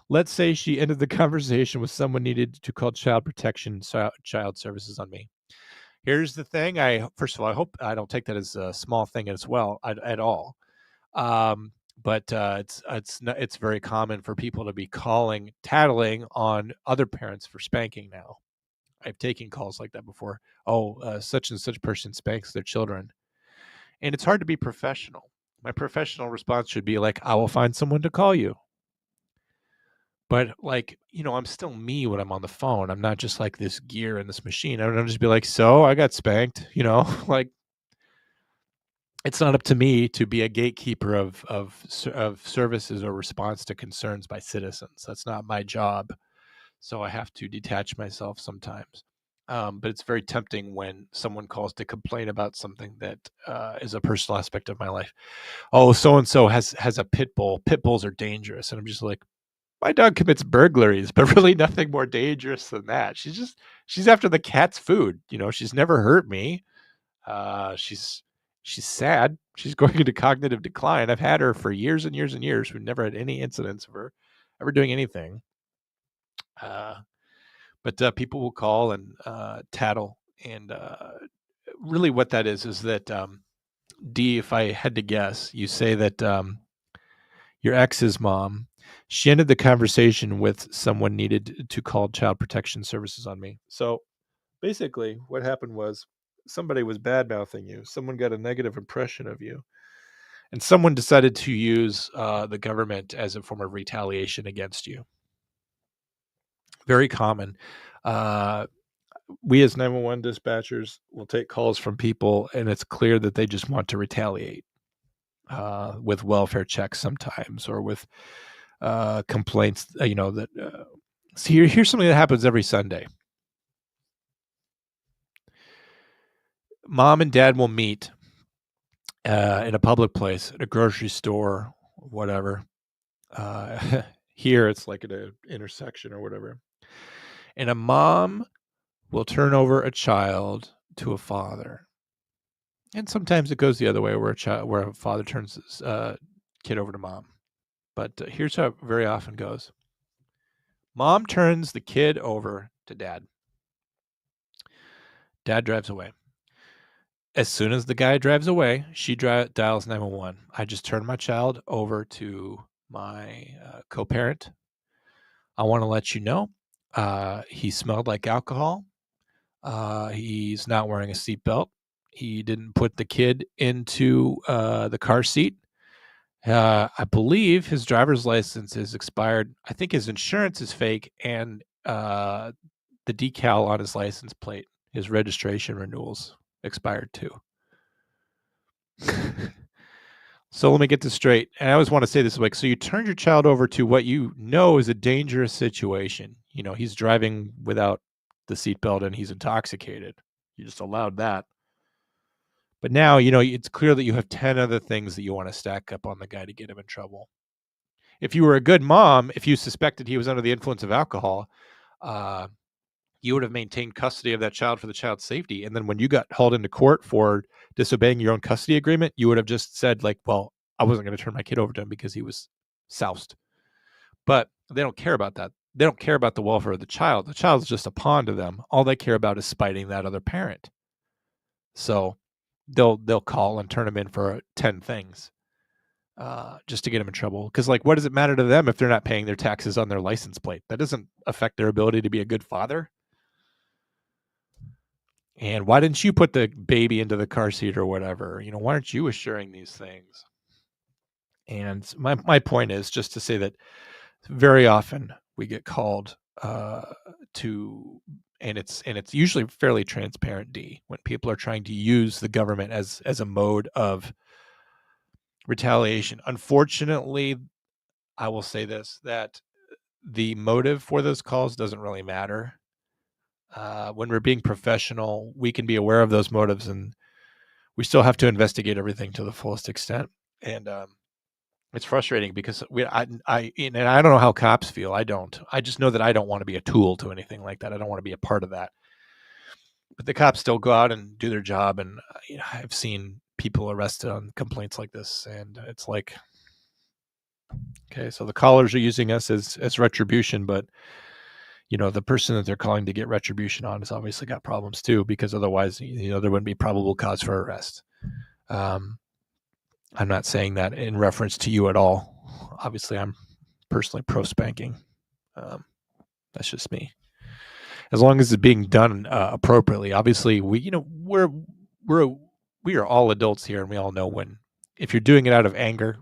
Let's say she ended the conversation with someone needed to call child protection, child services on me. Here's the thing. First of all, I hope I don't take that as a small thing as well at all. But it's very common for people to be tattling on other parents for spanking now. I've taken calls like that before. Oh, such and such person spanks their children, and it's hard to be professional. My professional response should be like, I will find someone to call you. But like, I'm still me when I'm on the phone. I'm not just like this gear in this machine. I don't just be like, so I got spanked, like it's not up to me to be a gatekeeper of services or response to concerns by citizens. That's not my job. So I have to detach myself sometimes. But it's very tempting when someone calls to complain about something that is a personal aspect of my life. Oh, so and so has a pit bull. Pit bulls are dangerous, and I'm just like, my dog commits burglaries, but really nothing more dangerous than that. She's after the cat's food. She's never hurt me. She's sad. She's going into cognitive decline. I've had her for years and years and years. We've never had any incidents of her ever doing anything. But people will call and tattle, and really, what that is that D. If I had to guess, you say that your ex's mom, she ended the conversation with someone needed to call child protection services on me. So basically, what happened was somebody was bad mouthing you. Someone got a negative impression of you, and someone decided to use the government as a form of retaliation against you. Very common. We as 911 dispatchers will take calls from people, and it's clear that they just want to retaliate with welfare checks sometimes, or with complaints. That. So here's something that happens every Sunday. Mom and dad will meet in a public place, at a grocery store, whatever. Here it's like at an intersection or whatever. And a mom will turn over a child to a father. And sometimes it goes the other way, where a father turns his kid over to mom. But here's how it very often goes. Mom turns the kid over to dad. Dad drives away. As soon as the guy drives away, she dials 911. I just turn my child over to my co-parent. I want to let you know he smelled like alcohol. He's not wearing a seatbelt. He didn't put the kid into the car seat. I believe his driver's license is expired. I think his insurance is fake, and the decal on his license plate, his registration renewals, expired too. So let me get this straight. And I always want to say this, like, so you turned your child over to what you know is a dangerous situation. He's driving without the seatbelt and he's intoxicated. You just allowed that. But now, it's clear that you have 10 other things that you want to stack up on the guy to get him in trouble. If you were a good mom, if you suspected he was under the influence of alcohol, you would have maintained custody of that child for the child's safety. And then when you got hauled into court for disobeying your own custody agreement, you would have just said, like, well, I wasn't going to turn my kid over to him because he was soused. But they don't care about that. They don't care about the welfare of the child. The child's just a pawn to them. All they care about is spiting that other parent. So they'll call and turn him in for 10 things just to get him in trouble. Because, like, what does it matter to them if they're not paying their taxes on their license plate? That doesn't affect their ability to be a good father. And why didn't you put the baby into the car seat or whatever? Why aren't you assuring these things? And my point is just to say that very often we get called to, and it's usually fairly transparent, D, when people are trying to use the government as a mode of retaliation. Unfortunately, I will say this, that the motive for those calls doesn't really matter. When we're being professional, we can be aware of those motives, and we still have to investigate everything to the fullest extent. And it's frustrating because I don't know how cops feel. I don't. I just know that I don't want to be a tool to anything like that. I don't want to be a part of that. But the cops still go out and do their job, and I've seen people arrested on complaints like this, and it's like, okay, so the callers are using us as retribution, but the person that they're calling to get retribution on has obviously got problems too, because otherwise, there wouldn't be probable cause for arrest. Um, I'm not saying that in reference to you at all. Obviously, I'm personally pro spanking. That's just me. As long as it's being done appropriately. Obviously, we're we are all adults here, and we all know when, if you're doing it out of anger,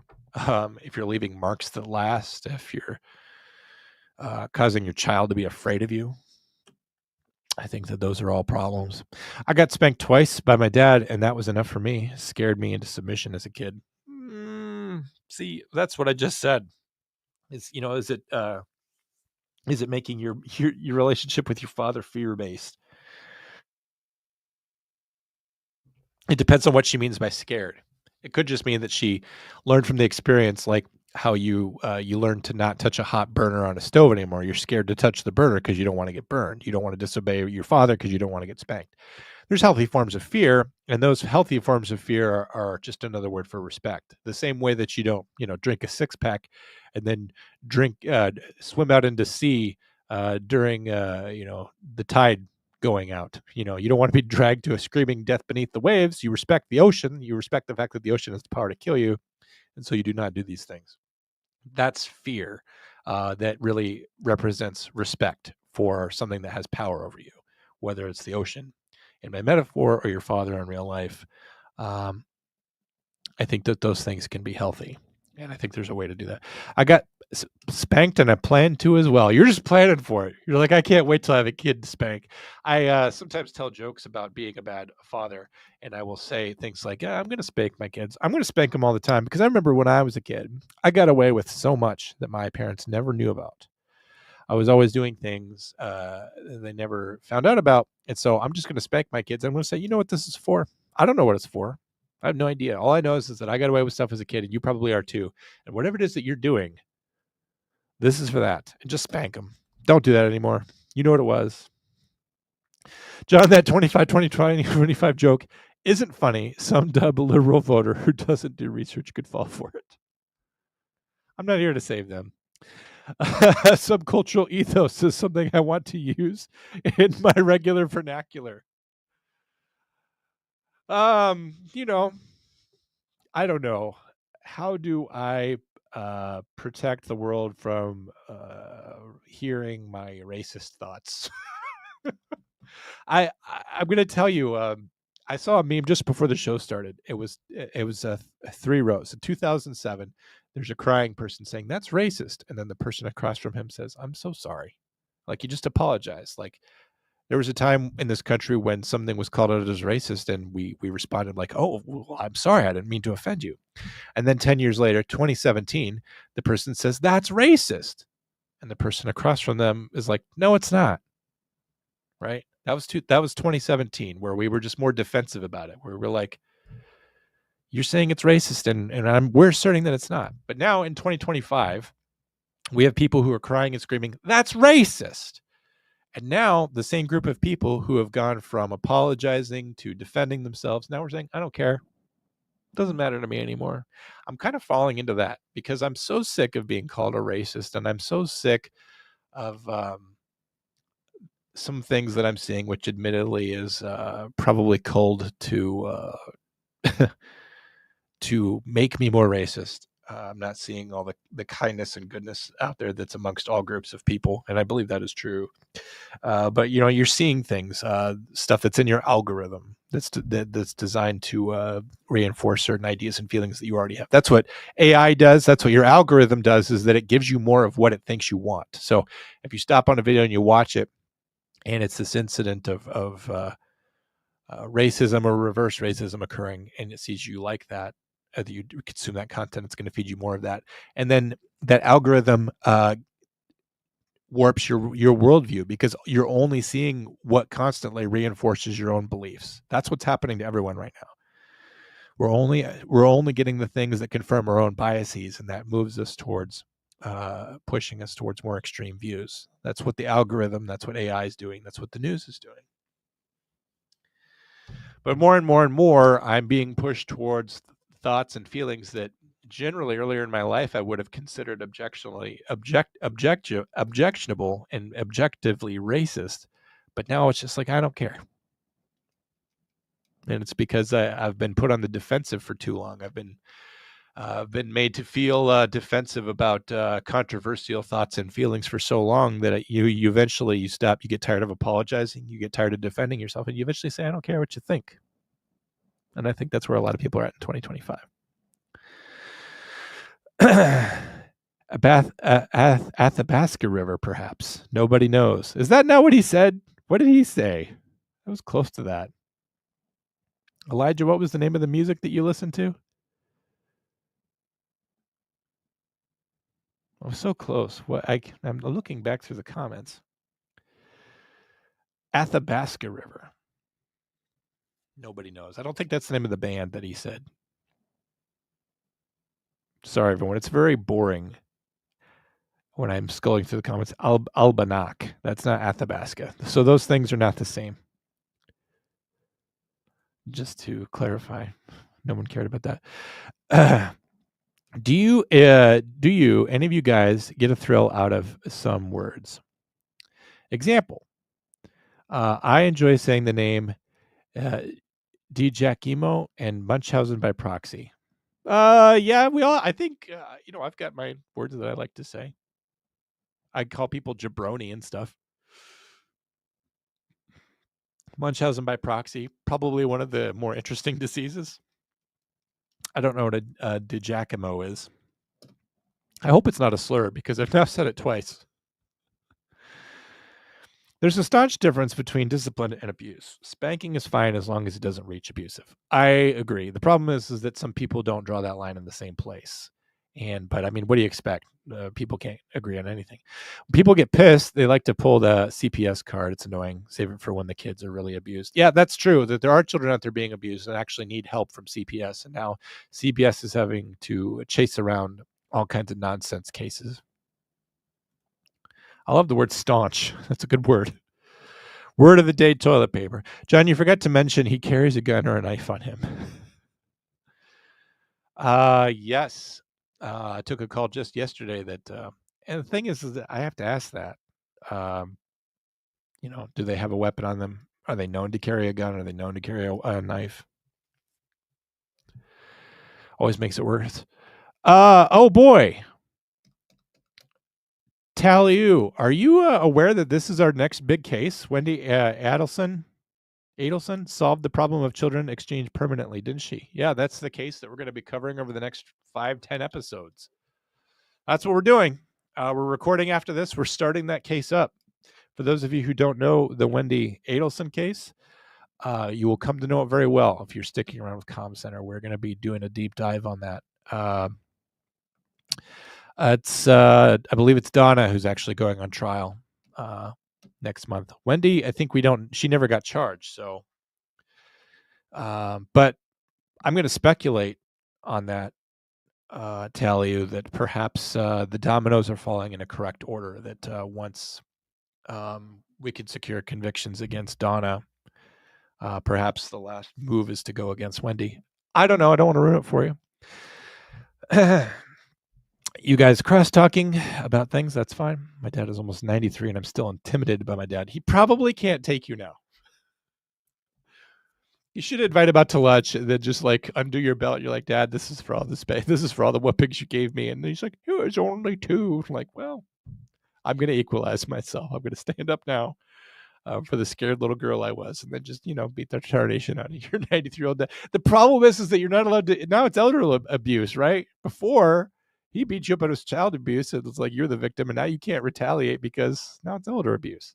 if you're leaving marks that last, if you're causing your child to be afraid of you. I think that those are all problems. I got spanked twice by my dad, and that was enough for me. It scared me into submission as a kid. See, that's what I just said. Is it making your relationship with your father fear based? It depends on what she means by scared. It could just mean that she learned from the experience, like how you learn to not touch a hot burner on a stove anymore. You're scared to touch the burner because you don't want to get burned. You don't want to disobey your father because you don't want to get spanked. There's healthy forms of fear, and those healthy forms of fear are just another word for respect. The same way that you don't, drink a six pack and then swim out into sea during, the tide going out. You don't want to be dragged to a screaming death beneath the waves. You respect the ocean. You respect the fact that the ocean has the power to kill you, and so you do not do these things. That's fear that really represents respect for something that has power over you, whether it's the ocean in my metaphor or your father in real life. Um, I think that those things can be healthy, and I think there's a way to do that. I got spanked, and I plan to as well. You're just planning for it. You're like, I can't wait till I have a kid to spank. I sometimes tell jokes about being a bad father, and I will say things like, I'm going to spank my kids. I'm going to spank them all the time because I remember when I was a kid, I got away with so much that my parents never knew about. I was always doing things they never found out about. And so I'm just going to spank my kids. I'm going to say, you know what this is for? I don't know what it's for. I have no idea. All I know is that I got away with stuff as a kid, and you probably are too. And whatever it is that you're doing, this is for that. And just spank them. Don't do that anymore. You know what it was. John, that 25, 20, 20, 25 joke isn't funny. Some dumb liberal voter who doesn't do research could fall for it. I'm not here to save them. Subcultural ethos is something I want to use in my regular vernacular. You know, I don't know. How do I protect the world from hearing my racist thoughts? I'm going to tell you. I saw a meme just before the show started. It was 3 rows in 2007. There's a crying person saying that's racist, and then the person across from him says, "I'm so sorry." Like, you just apologize. Like, there was a time in this country when something was called out as racist, and we responded like, "Oh, well, I'm sorry, I didn't mean to offend you." And then 10 years later, 2017, the person says that's racist, and the person across from them is like, "No, it's not." Right? That was 2017, where we were just more defensive about it. Where we're like, "You're saying it's racist, and we're asserting that it's not." But now in 2025, we have people who are crying and screaming, "That's racist." And now the same group of people who have gone from apologizing to defending themselves, now we're saying, I don't care. It doesn't matter to me anymore. I'm kind of falling into that because I'm so sick of being called a racist, and I'm so sick of some things that I'm seeing, which admittedly is probably cold to make me more racist. I'm not seeing all the kindness and goodness out there that's amongst all groups of people, and I believe that is true. But you're seeing things, stuff that's in your algorithm that's designed to reinforce certain ideas and feelings that you already have. That's what AI does. That's what your algorithm does, is that it gives you more of what it thinks you want. So if you stop on a video and you watch it, and it's this incident of racism or reverse racism occurring, and it sees you like that, that you consume that content, it's going to feed you more of that, and then that algorithm warps your worldview because you're only seeing what constantly reinforces your own beliefs. That's what's happening to everyone right now. We're only getting the things that confirm our own biases, and that moves us towards pushing us towards more extreme views. That's what the algorithm, that's what AI is doing, that's what the news is doing. But more and more and more, I'm being pushed towards thoughts and feelings that generally earlier in my life I would have considered objectionable and objectively racist, but now it's just like I don't care. And it's because I've been put on the defensive for too long. I've been made to feel defensive about controversial thoughts and feelings for so long that you eventually you stop. You get tired of apologizing. You get tired of defending yourself, and you eventually say, "I don't care what you think." And I think that's where a lot of people are at in 2025. Athabasca River, perhaps. Nobody knows. Is that not what he said? What did he say? I was close to that. Elijah, what was the name of the music that you listened to? I was so close. I'm looking back through the comments. Athabasca River. Nobody knows. I don't think that's the name of the band that he said. Sorry, everyone. It's very boring when I'm scrolling through the comments. Albanak. That's not Athabasca. So those things are not the same. Just to clarify, no one cared about that. Do you, any of you guys get a thrill out of some words? Example. I enjoy saying the name Di Giacomo and Munchausen by proxy. Yeah, we all. I think I've got my words that I like to say. I call people jabroni and stuff. Munchausen by proxy, probably one of the more interesting diseases. I don't know what a Di Giacomo is. I hope it's not a slur because I've now said it twice. There's a staunch difference between discipline and abuse. Spanking is fine as long as it doesn't reach abusive. I agree. The problem is that some people don't draw that line in the same place. But I mean, what do you expect? People can't agree on anything. When people get pissed, they like to pull the CPS card. It's annoying. Save it for when the kids are really abused. Yeah, that's true. That there are children out there being abused and actually need help from CPS. And now CPS is having to chase around all kinds of nonsense cases. I love the word staunch. That's a good word. Word of the day, toilet paper. John, you forgot to mention he carries a gun or a knife on him. Yes. I took a call just yesterday that, and the thing is that I have to ask that, do they have a weapon on them? Are they known to carry a gun? Are they known to carry a knife? Always makes it worse. Oh boy. Taliu, are you aware that this is our next big case? Wendy Adelson solved the problem of children exchanged permanently, didn't she? Yeah, that's the case that we're going to be covering over the next 5-10 episodes. That's what we're doing. We're recording after this. We're starting that case up. For those of you who don't know the Wendy Adelson case, you will come to know it very well if you're sticking around with Com Center. We're going to be doing a deep dive on that. I believe it's Donna who's actually going on trial next month. Wendy, I think she never got charged. So, but I'm going to speculate on that, tell you that perhaps the dominoes are falling in a correct order, that once we could secure convictions against Donna, perhaps the last move is to go against Wendy. I don't know. I don't want to ruin it for you. You guys cross-talking about things, that's fine. My dad is almost 93 and I'm still intimidated by my dad. He probably can't take you now. You should invite him out to lunch and then just like undo your belt. You're like, Dad, this is for all the space. This is for all the whoopings you gave me. And he's like, it was only 2. I'm like, well, I'm going to equalize myself. I'm going to stand up now for the scared little girl I was, and then just, beat the tarnation out of your 93-year-old dad. The problem is that you're not allowed to, now it's elder abuse, right? Before, he beat you up on his child abuse. And it's like you're the victim, and now you can't retaliate because now it's elder abuse.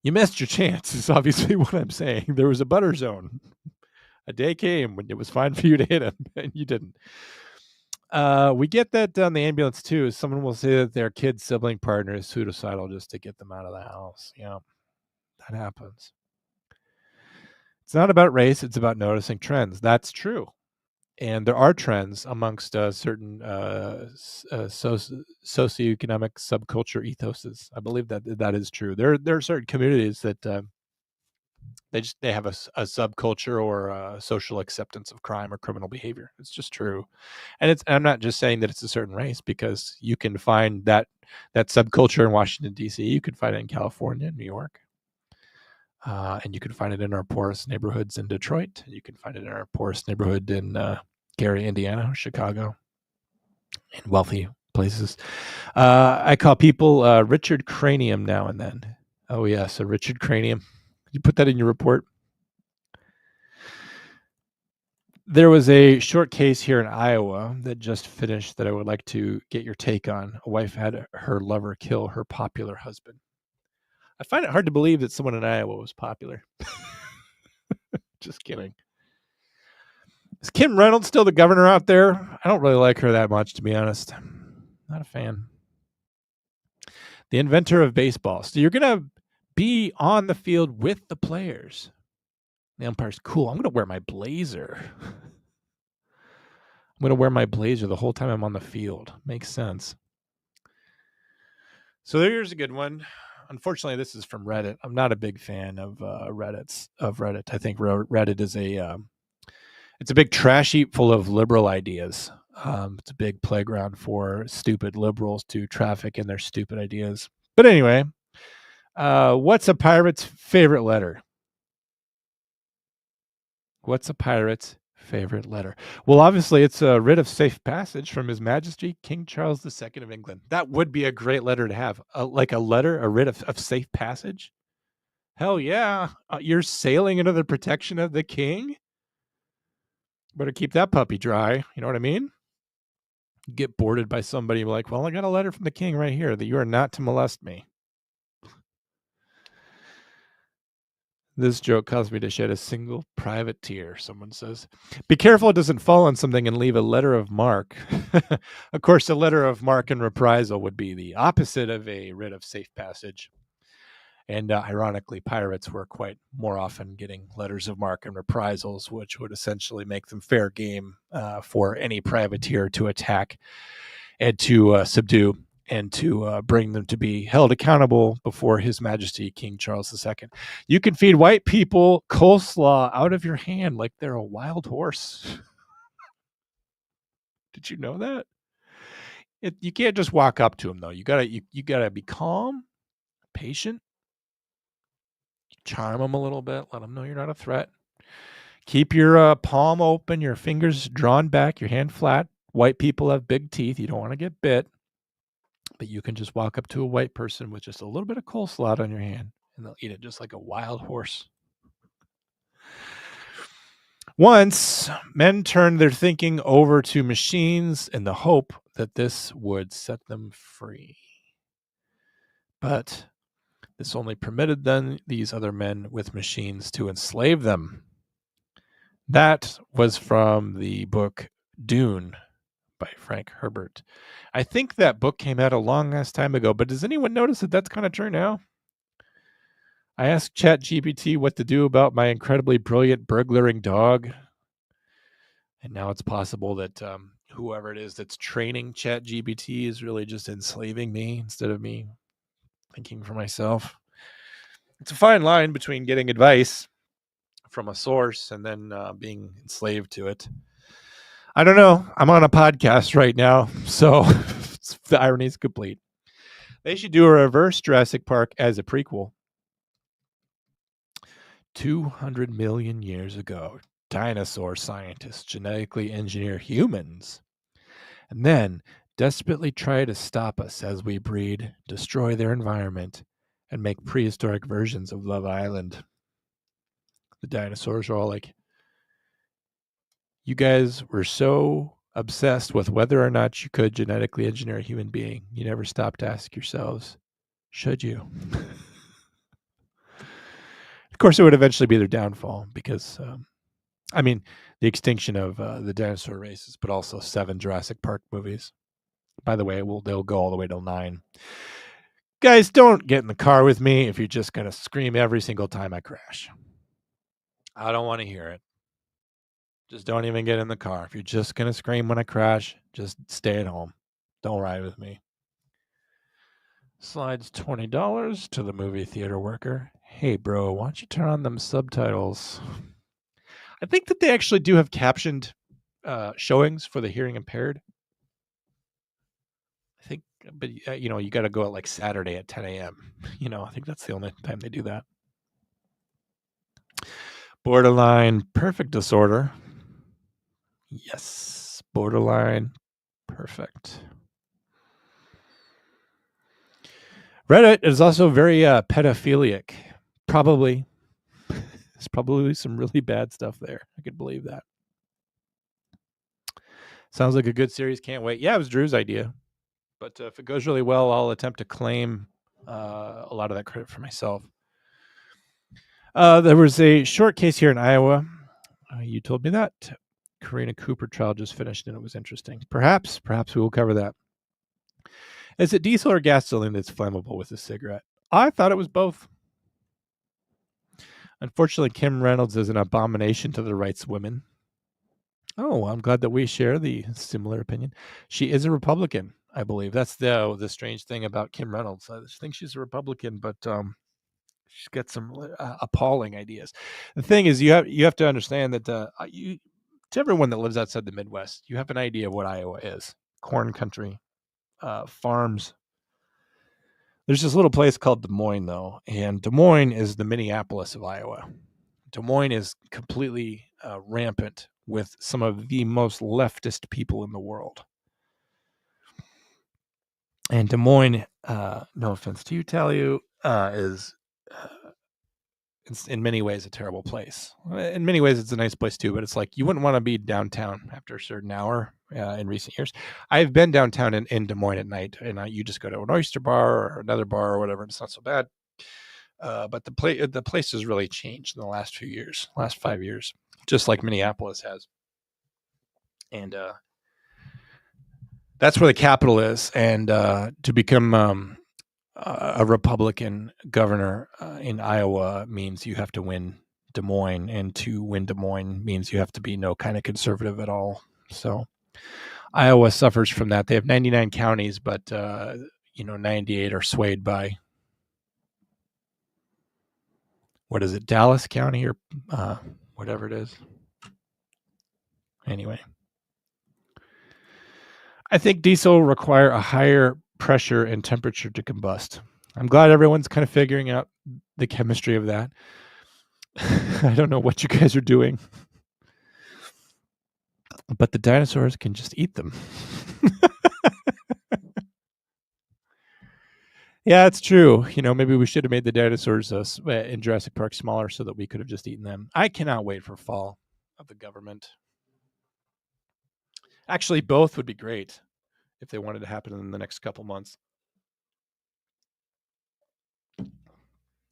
You missed your chance, is obviously what I'm saying. There was a butter zone. A day came when it was fine for you to hit him, and you didn't. We get that on the ambulance too. Someone will say that their kid's sibling partner is suicidal just to get them out of the house. Yeah, that happens. It's not about race. It's about noticing trends. That's true. And there are trends amongst certain socioeconomic subculture ethoses. I believe that is true. There are certain communities that They have a subculture or a social acceptance of crime or criminal behavior. It's just true. And I'm not just saying that it's a certain race, because you can find that subculture in Washington D.C. You can find it in California, New York, and you can find it in our poorest neighborhoods in Detroit. You can find it in our poorest neighborhood in Gary, Indiana, Chicago, in wealthy places. I call people Richard Cranium now and then. Oh yes, a Richard Cranium. You put that in your report. There was a short case here in Iowa that just finished that I would like to get your take on. A wife had her lover kill her popular husband. I find it hard to believe that someone in Iowa was popular. Just kidding. Is Kim Reynolds still the governor out there? I don't really like her that much, to be honest. Not a fan. The inventor of baseball. So you're going to be on the field with the players. The umpire's cool. I'm going to wear my blazer. I'm going to wear my blazer the whole time I'm on the field. Makes sense. So here's a good one. Unfortunately, this is from Reddit. I'm not a big fan of Reddit. I think Reddit is it's a big trash heap full of liberal ideas. It's a big playground for stupid liberals to traffic in their stupid ideas. But anyway, what's a pirate's favorite letter? What's a pirate's favorite letter? Well, obviously, it's a writ of safe passage from His Majesty King Charles II of England. That would be a great letter to have, a writ of safe passage. Hell yeah. You're sailing under the protection of the king? Better keep that puppy dry. You know what I mean? Get boarded by somebody like, well, I got a letter from the king right here that you are not to molest me. This joke caused me to shed a single private tear, someone says. Be careful it doesn't fall on something and leave a letter of marque. Of course, a letter of marque and reprisal would be the opposite of a writ of safe passage. And ironically, pirates were quite more often getting letters of marque and reprisals, which would essentially make them fair game for any privateer to attack and to subdue and to bring them to be held accountable before His Majesty King Charles II. You can feed white people coleslaw out of your hand like they're a wild horse. Did you know that? You can't just walk up to them though. You gotta be calm, patient, charm them a little bit, let them know you're not a threat. Keep your palm open, your fingers drawn back, your hand flat. White people have big teeth. You don't want to get bit. But you can just walk up to a white person with just a little bit of coleslaw on your hand, and they'll eat it just like a wild horse. Once, men turned their thinking over to machines in the hope that this would set them free. But this only permitted then these other men with machines to enslave them. That was from the book Dune by Frank Herbert. I think that book came out a long ass time ago, but does anyone notice that that's kind of true now? I asked ChatGPT what to do about my incredibly brilliant burglaring dog. And now it's possible that whoever it is that's training ChatGPT is really just enslaving me instead of me thinking for myself. It's a fine line between getting advice from a source and then being enslaved to it. I don't know. I'm on a podcast right now, so the irony is complete. They should do a reverse Jurassic Park as a prequel. 200 million years ago, dinosaur scientists genetically engineer humans and then desperately try to stop us as we breed, destroy their environment, and make prehistoric versions of Love Island. The dinosaurs are all like, you guys were so obsessed with whether or not you could genetically engineer a human being, you never stopped to ask yourselves, should you? Of course, it would eventually be their downfall because, the extinction of the dinosaur races, but also 7 Jurassic Park movies. By the way, they'll go all the way till 9. Guys, don't get in the car with me if you're just going to scream every single time I crash. I don't want to hear it. Just don't even get in the car. If you're just going to scream when I crash, just stay at home. Don't ride with me. Slides $20 to the movie theater worker. Hey, bro, why don't you turn on them subtitles? I think that they actually do have captioned showings for the hearing impaired. I think, but you got to go at like Saturday at 10 a.m. I think that's the only time they do that. Borderline perfect disorder. Yes, borderline perfect. Reddit is also very pedophilic. Probably. There's probably some really bad stuff there. I could believe that. Sounds like a good series. Can't wait. Yeah, it was Drew's idea. But if it goes really well, I'll attempt to claim a lot of that credit for myself. There was a short case here in Iowa. You told me that. Karina Cooper trial just finished and it was interesting. Perhaps we will cover that. Is it diesel or gasoline that's flammable with a cigarette? I thought it was both. Unfortunately, Kim Reynolds is an abomination to the rights of women. Oh, I'm glad that we share the similar opinion. She is a Republican, I believe. That's the strange thing about Kim Reynolds. I think she's a Republican, but she's got some appalling ideas. The thing is, you have to understand that to everyone that lives outside the Midwest, you have an idea of what Iowa is: corn country, farms. There's this little place called Des Moines, though, and Des Moines is the Minneapolis of Iowa. Des Moines is completely rampant with some of the most leftist people in the world. And Des Moines, no offense to you, Talu, is in many ways a terrible place. In many ways, it's a nice place too, but it's like you wouldn't want to be downtown after a certain hour in recent years. I've been downtown in Des Moines at night, and you just go to an oyster bar or another bar or whatever, and it's not so bad. But the place has really changed in the last few years, last 5 years, just like Minneapolis has. And that's where the capital is. And to become a Republican governor in Iowa means you have to win Des Moines, and to win Des Moines means you have to be no kind of conservative at all. So Iowa suffers from that. They have 99 counties, but 98 are swayed by, what is it, Dallas County or whatever it is. Anyway, I think diesel require a higher pressure and temperature to combust. I'm glad everyone's kind of figuring out the chemistry of that. I don't know what you guys are doing, but the dinosaurs can just eat them. Yeah, it's true. Maybe we should have made the dinosaurs in Jurassic Park smaller so that we could have just eaten them. I cannot wait for fall of the government. Actually, both would be great if they wanted to happen in the next couple months.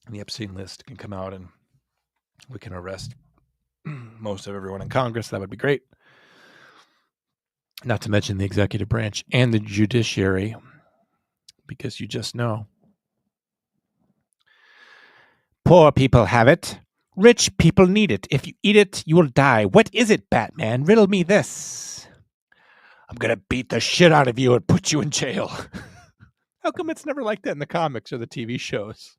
The Epstein list can come out and we can arrest most of everyone in Congress. That would be great. Not to mention the executive branch and the judiciary, because you just know. Poor people have it. Rich people need it. If you eat it, you will die. What is it, Batman? Riddle me this. I'm going to beat the shit out of you and put you in jail. How come it's never like that in the comics or the TV shows?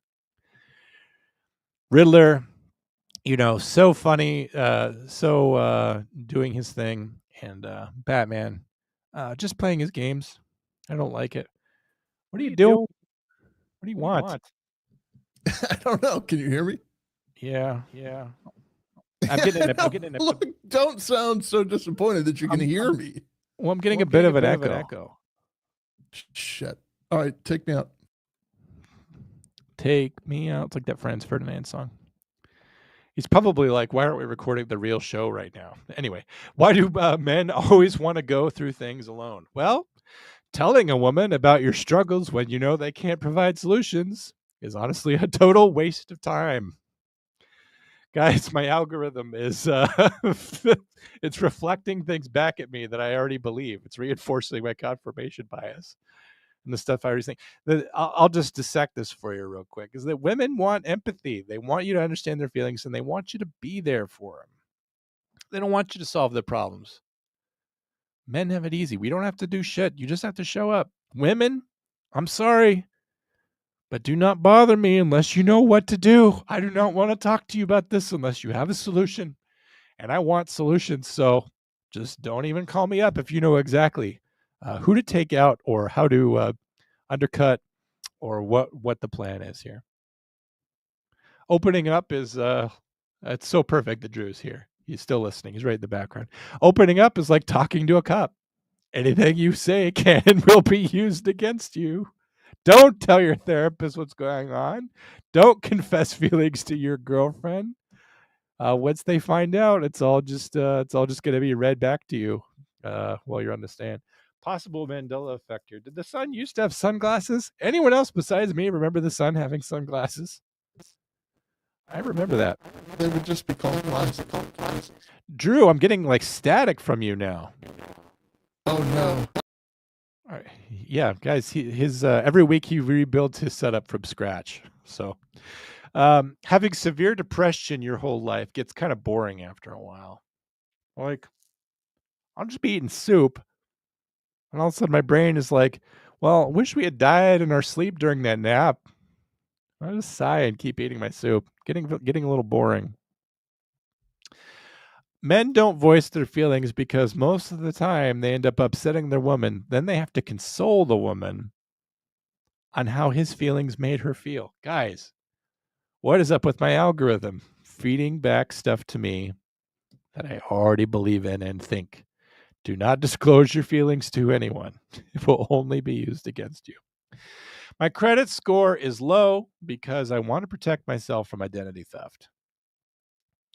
Riddler, so funny, so doing his thing, and Batman just playing his games. I don't like it. What are you doing? What do you want? I don't know. Can you hear me? Yeah. I'm getting it. Look, don't sound so disappointed that you can hear me. Well, I'm getting a bit of an echo. Shit. All right, take me out. Take me out. It's like that Franz Ferdinand song. He's probably like, why aren't we recording the real show right now? Anyway, why do men always want to go through things alone? Well, telling a woman about your struggles when you know they can't provide solutions is honestly a total waste of time. Guys, my algorithm is it's reflecting things back at me that I already believe. It's reinforcing my confirmation bias and the stuff I already think. I'll just dissect this for you real quick. Is that women want empathy. They want you to understand their feelings and they want you to be there for them. They don't want you to solve their problems. Men have it easy. We don't have to do shit. You just have to show up. Women, I'm sorry. But do not bother me unless you know what to do. I do not want to talk to you about this unless you have a solution. And I want solutions. So just don't even call me up if you know exactly who to take out or how to undercut or what the plan is here. Opening up is it's so perfect that Drew's here. He's still listening. He's right in the background. Opening up is like talking to a cop. Anything you say can and will be used against you. Don't tell your therapist what's going on. Don't confess feelings to your girlfriend. Once they find out, it's all just going to be read back to you while you're on the stand. Possible Mandela effect here. Did the sun used to have sunglasses? Anyone else besides me remember the sun having sunglasses? I remember that. They would just be called glasses. Drew, I'm getting like static from you now. Oh no. All right. Yeah, guys, his every week he rebuilds his setup from scratch. So having severe depression your whole life gets kind of boring after a while. Like, I'll just be eating soup. And all of a sudden my brain is like, well, I wish we had died in our sleep during that nap. I just sigh and keep eating my soup. Getting a little boring. Men don't voice their feelings because most of the time they end up upsetting their woman. Then they have to console the woman on how his feelings made her feel. Guys, what is up with my algorithm? Feeding back stuff to me that I already believe in and think. Do not disclose your feelings to anyone. It will only be used against you. My credit score is low because I want to protect myself from identity theft.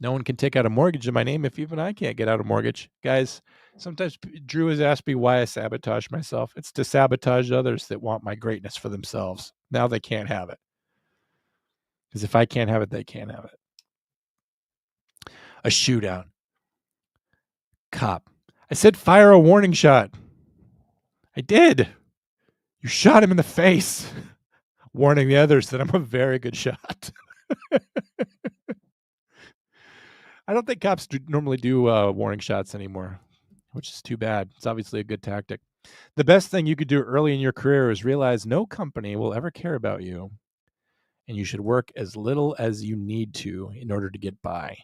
No one can take out a mortgage in my name if even I can't get out a mortgage. Guys, sometimes Drew has asked me why I sabotage myself. It's to sabotage others that want my greatness for themselves. Now they can't have it. Because if I can't have it, they can't have it. A shootout. Cop. I said fire a warning shot. I did. You shot him in the face. Warning the others that I'm a very good shot. I don't think cops normally do warning shots anymore, which is too bad. It's obviously a good tactic. The best thing you could do early in your career is realize no company will ever care about you, and you should work as little as you need to in order to get by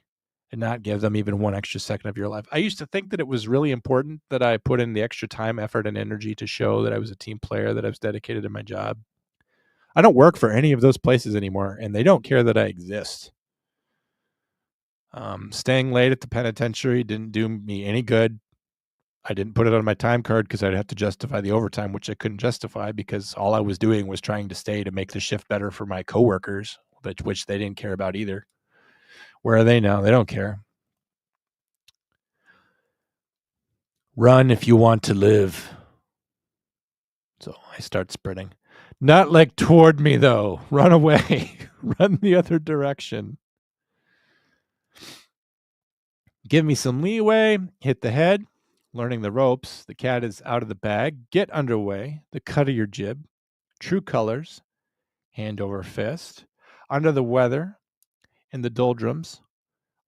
and not give them even one extra second of your life. I used to think that it was really important that I put in the extra time, effort, and energy to show that I was a team player, that I was dedicated to my job. I don't work for any of those places anymore, and they don't care that I exist. Staying late at the penitentiary didn't do me any good. I didn't put it on my time card because I'd have to justify the overtime, which I couldn't justify because all I was doing was trying to stay to make the shift better for my coworkers, which they didn't care about either. Where are they now? They don't care. Run if you want to live. So I start sprinting. Not like toward me, though. Run away. Run the other direction. Give me some leeway. Hit the head. Learning the ropes. The cat is out of the bag. Get underway. The cut of your jib. True colors. Hand over fist. Under the weather. In the doldrums.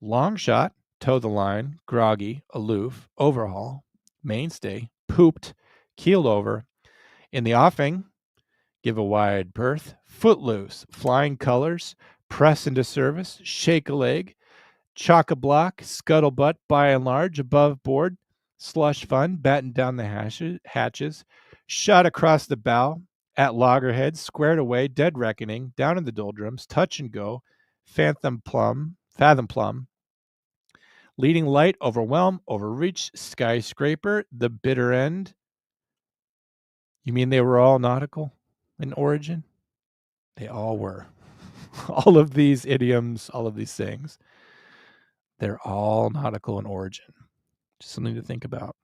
Long shot. Toe the line. Groggy. Aloof. Overhaul. Mainstay. Pooped. Keeled over. In the offing. Give a wide berth. Footloose. Flying colors. Press into service. Shake a leg. Chock-a-block, scuttlebutt, by and large, above board, slush fun, batten down the hatches, shot across the bow, at loggerhead, squared away, dead reckoning, down in the doldrums, touch and go, fathom plumb, leading light, overwhelm, overreach, skyscraper, the bitter end. You mean they were all nautical in origin? They all were. All of these idioms, all of these things. They're all nautical in origin. Just something to think about.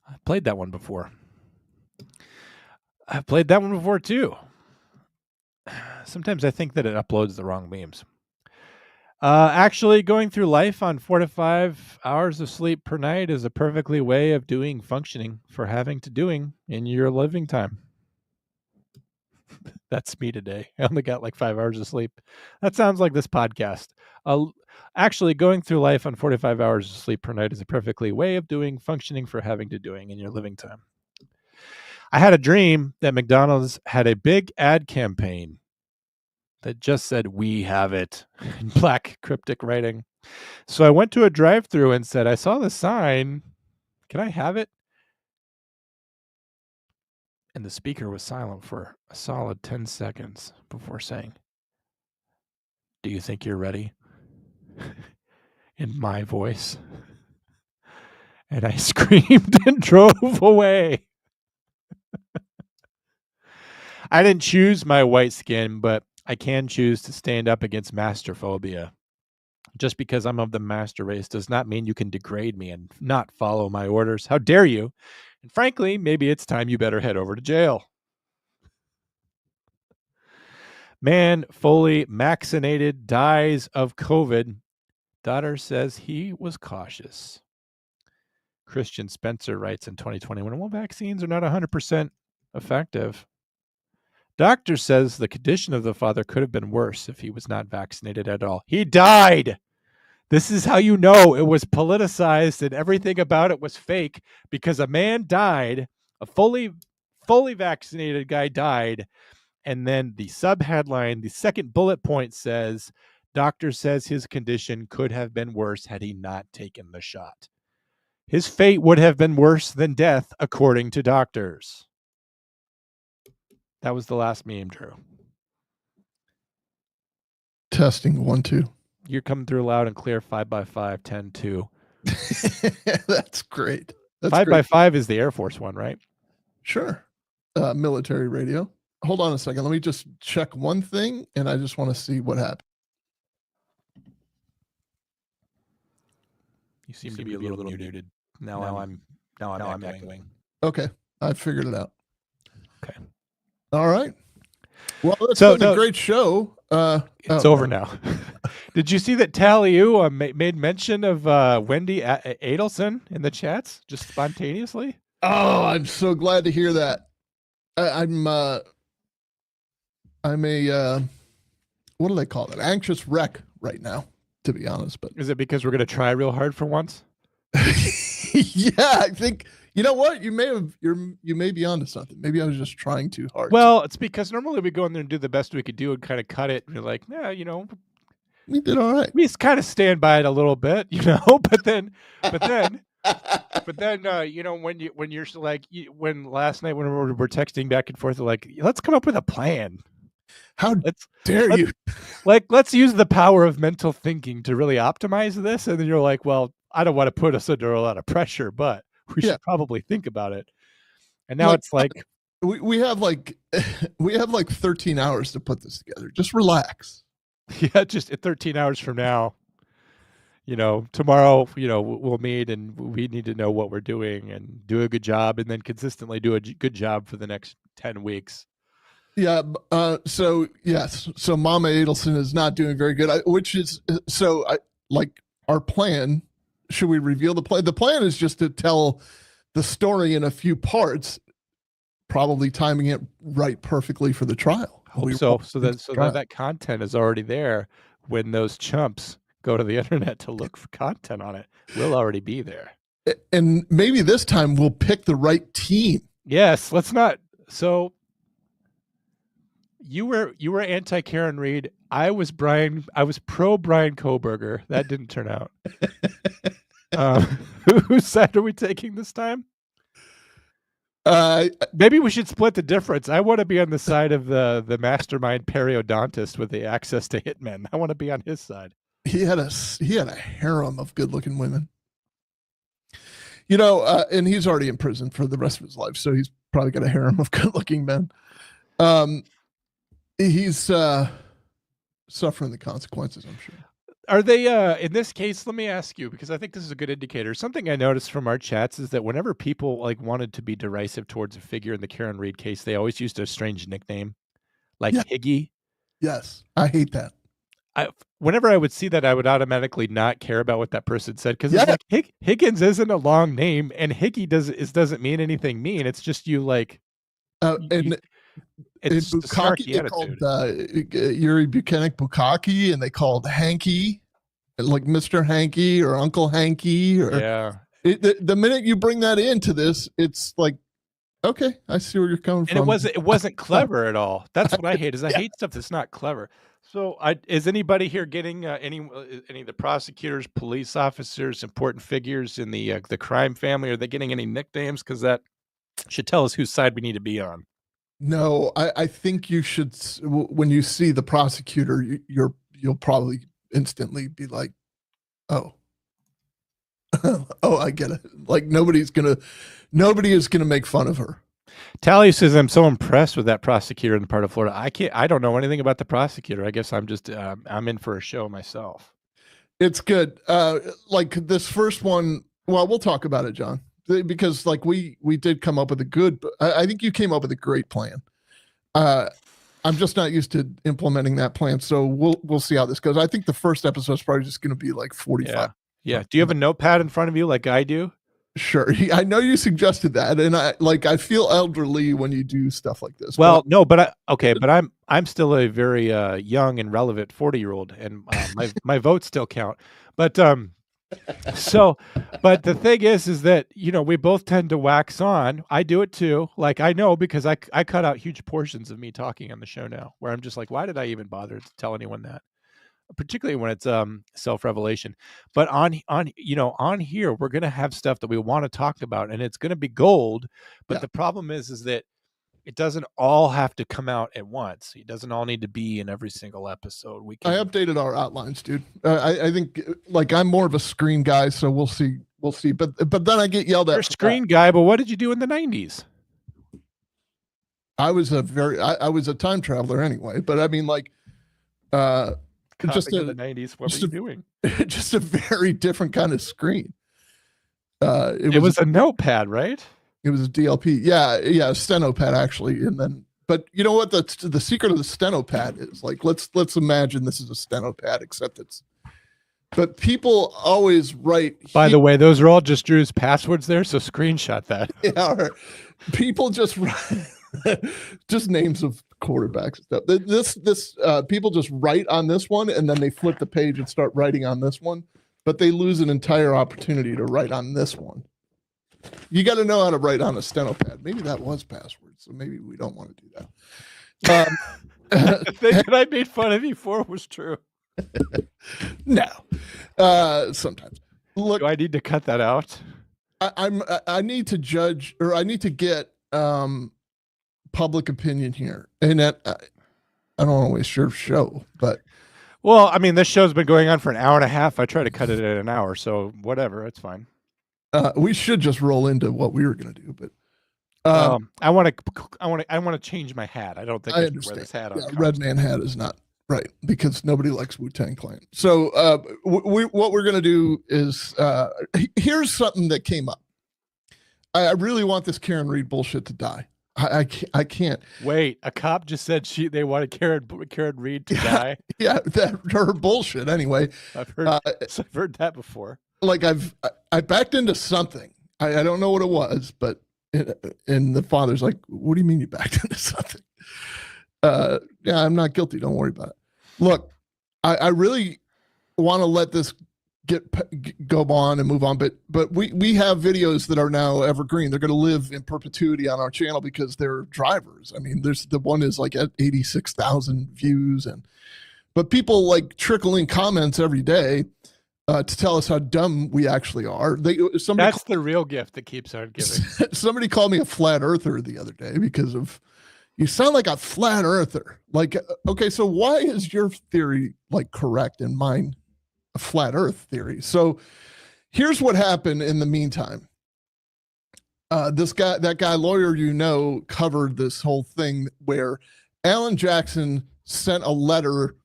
I've played that one before. I've played that one before too. Sometimes I think that it uploads the wrong memes. Actually, going through life on 4 to 5 hours of sleep per night is a perfectly way of doing functioning for having to doing in your living time. That's me today. I only got like 5 hours of sleep. That sounds like this podcast. Actually, going through life on 45 hours of sleep per night is a perfectly way of doing functioning for having to doing in your living time. I had a dream that McDonald's had a big ad campaign that just said, "We have it," in black cryptic writing. So I went to a drive-through and said, "I saw the sign. Can I have it?" And the speaker was silent for a solid 10 seconds before saying, "Do you think you're ready?" in my voice. And I screamed and drove away. I didn't choose my white skin, but I can choose to stand up against masterphobia. Just because I'm of the master race does not mean you can degrade me and not follow my orders. How dare you? And frankly, maybe it's time you better head over to jail. Man fully vaccinated dies of COVID. Daughter says he was cautious. Christian Spencer writes in 2021, well, vaccines are not 100% effective. Doctor says the condition of the father could have been worse if he was not vaccinated at all. He died. This is how you know it was politicized and everything about it was fake, because a man died, a fully vaccinated guy died, and then the subheadline, the second bullet point says, doctor says his condition could have been worse had he not taken the shot. His fate would have been worse than death, according to doctors. That was the last meme, Drew. Testing 1, 2. You're coming through loud and clear. 5x5, 10-2. That's great. That's 5x5 is the Air Force one, right? Sure. Military radio. Hold on a second. Let me just check one thing, and I just want to see what happened. You seem to be a little muted. Now I'm echoing. Okay, I figured it out. Okay. All right. Well, that's been a great show. It's over now. Did you see that Taliu made mention of Wendy Adelson in the chats just spontaneously? Oh, I'm so glad to hear that. I'm a what do they call it? Anxious wreck right now, to be honest. But is it because we're going to try real hard for once? Yeah, I think. You know what? You may be onto something. Maybe I was just trying too hard. Well, it's because normally we go in there and do the best we could do and kind of cut it. And you're like, yeah, we did all right. We just kind of stand by it a little bit, But then, when you're like, when last night when we were texting back and forth, like, let's come up with a plan. How dare you? Let's use the power of mental thinking to really optimize this. And then you're like, well, I don't want to put us under a lot of pressure, but we should probably think about it. And now it's like we have like 13 hours to put this together. Just relax. Yeah, just 13 hours from now, tomorrow, we'll meet and we need to know what we're doing and do a good job, and then consistently do a good job for the next 10 weeks. Yeah. So yes. So Mama Adelson is not doing very good, our plan. Should we reveal the plan? The plan is just to tell the story in a few parts, probably timing it right perfectly for the trial. So that content is already there when those chumps go to the internet to look for content on it. We'll already be there. And maybe this time we'll pick the right team. Yes, let's not. So you were anti Karen Reed. I was pro Brian Koberger. That didn't turn out. Whose side are we taking this time? Maybe we should split the difference. I want to be on the side of the mastermind periodontist with the access to hitmen. I want to be on his side. He had a harem of good-looking women. And he's already in prison for the rest of his life, so he's probably got a harem of good-looking men. He's suffering the consequences, I'm sure. Are they, in this case, let me ask you, because I think this is a good indicator. Something I noticed from our chats is that whenever people wanted to be derisive towards a figure in the Karen Reed case, they always used a strange nickname, like Higgy. Yes, I hate that. Whenever I would see that, I would automatically not care about what that person said, because it's like Higgins isn't a long name, and Higgy doesn't mean anything mean. It's just you like. It's Bukkake, they called Yuri Buchanan Bukkake, and they called Hanky like Mr. Hanky or Uncle Hanky, or Yeah. the minute you bring that into this, it's like, okay, I see where you're coming And from. it wasn't clever at all. That's what I hate, is I hate stuff that's not clever. So is anybody here getting any of the prosecutors, police officers, important figures in the crime family? Are they getting any nicknames? Because that should tell us whose side we need to be on. No, I think you should, when you see the prosecutor, you'll probably instantly be like, oh, oh, I get it. Like nobody is gonna make fun of her. Tally says, I'm so impressed with that prosecutor in the part of Florida. I don't know anything about the prosecutor. I guess I'm just I'm in for a show myself. It's good. Like this first one, well, we'll talk about it, John, because like we did come up with a good, I think you came up with a great plan. I'm just not used to implementing that plan, so we'll see how this goes. I think the first episode is probably just going to be like 45. Yeah. Do you have a notepad in front of you like I do? Sure. I know you suggested that, and I feel elderly when you do stuff like this. Well, no, but I'm still a very young and relevant 40-year-old, and my votes still count. But but the thing is that we both tend to wax on. I do it too. Like I know, because I cut out huge portions of me talking on the show now, where I'm just like, why did I even bother to tell anyone that? Particularly when it's self-revelation. But on here, we're going to have stuff that we want to talk about, and it's going to be gold. But the problem is that it doesn't all have to come out at once. It doesn't all need to be in every single episode. I updated our outlines, dude. I think like I'm more of a screen guy, so we'll see. But then I get yelled at. You're a screen guy, but what did you do in the 90s? I was a time traveler anyway. But I mean, like, just in the 90s, what were you doing? Just a very different kind of screen. It was a notepad, right? It was a DLP. Yeah, a stenopad actually. And then, but you know what? The secret of the stenopad is, like, let's imagine this is a stenopad, except but people always write. By the way, those are all just Drew's passwords there, so screenshot that. Yeah, people just write just names of quarterbacks and stuff. This people just write on this one, and then they flip the page and start writing on this one, but they lose an entire opportunity to write on this one. You got to know how to write on a stenopad. Maybe that was password, so maybe we don't want to do that. The thing that I made fun of you for was true. No, sometimes. Look, do I need to cut that out? I need to judge, or I need to get public opinion here, and that I don't want to waste your show, but well, I mean, this show's been going on for an hour and a half. I try to cut it at an hour, so whatever, it's fine. We should just roll into what we were going to do, but I want to change my hat. I don't think I should wear this hat on. Yeah, Red Man hat is not right, because nobody likes Wu-Tang Clan. So what we're going to do is here's something that came up. I really want this Karen Reed bullshit to die. I can't wait. A cop just said they wanted Karen Reed to die. Yeah, her bullshit. Anyway, I've heard that before. Like I backed into something. I don't know what it was, but and the father's like, "What do you mean you backed into something?" Yeah, I'm not guilty. Don't worry about it. Look, I really want to let this go on and move on, but we have videos that are now evergreen. They're going to live in perpetuity on our channel because they're drivers. I mean, there's the one is like at 86,000 views, but people like trickle in comments every day to tell us how dumb we actually are. That's the real gift that keeps on giving. Somebody called me a flat earther the other day because of, you sound like a flat earther. Like, okay, so why is your theory like correct and mine a flat earth theory? So here's what happened in the meantime. That guy lawyer, covered this whole thing where Alan Jackson sent a letter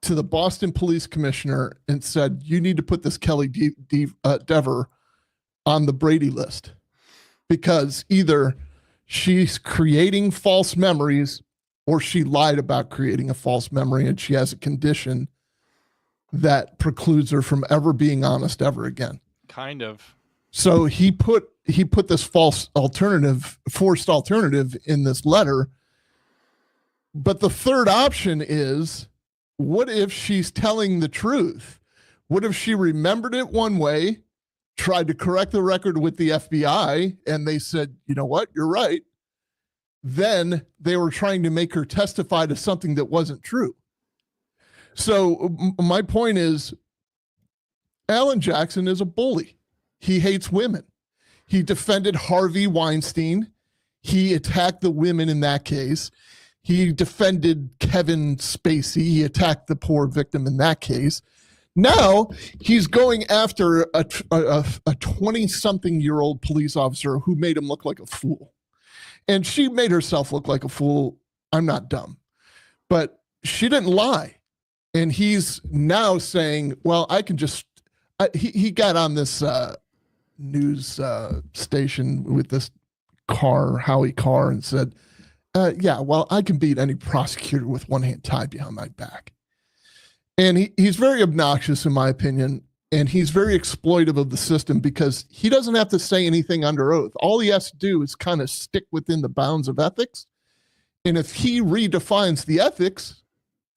to the Boston police commissioner and said, you need to put this Kelly Dever on the Brady list, because either she's creating false memories or she lied about creating a false memory, and she has a condition that precludes her from ever being honest ever again. Kind of. So he put this forced alternative in this letter. But the third option is, what if she's telling the truth? What if she remembered it one way, tried to correct the record with the FBI, and they said, you know what, you're right. Then they were trying to make her testify to something that wasn't true. So my point is, Alan Jackson is a bully. He hates women. He defended Harvey Weinstein. He attacked the women in that case. He defended Kevin Spacey. He attacked the poor victim in that case. Now he's going after a 20-something-year-old police officer who made him look like a fool. And she made herself look like a fool. I'm not dumb. But she didn't lie. And he's now saying, well, I can just... He got on this news station with this Howie Carr, and said, yeah, well, I can beat any prosecutor with one hand tied behind my back. And he's very obnoxious, in my opinion, and he's very exploitive of the system because he doesn't have to say anything under oath. All he has to do is kind of stick within the bounds of ethics. And if he redefines the ethics,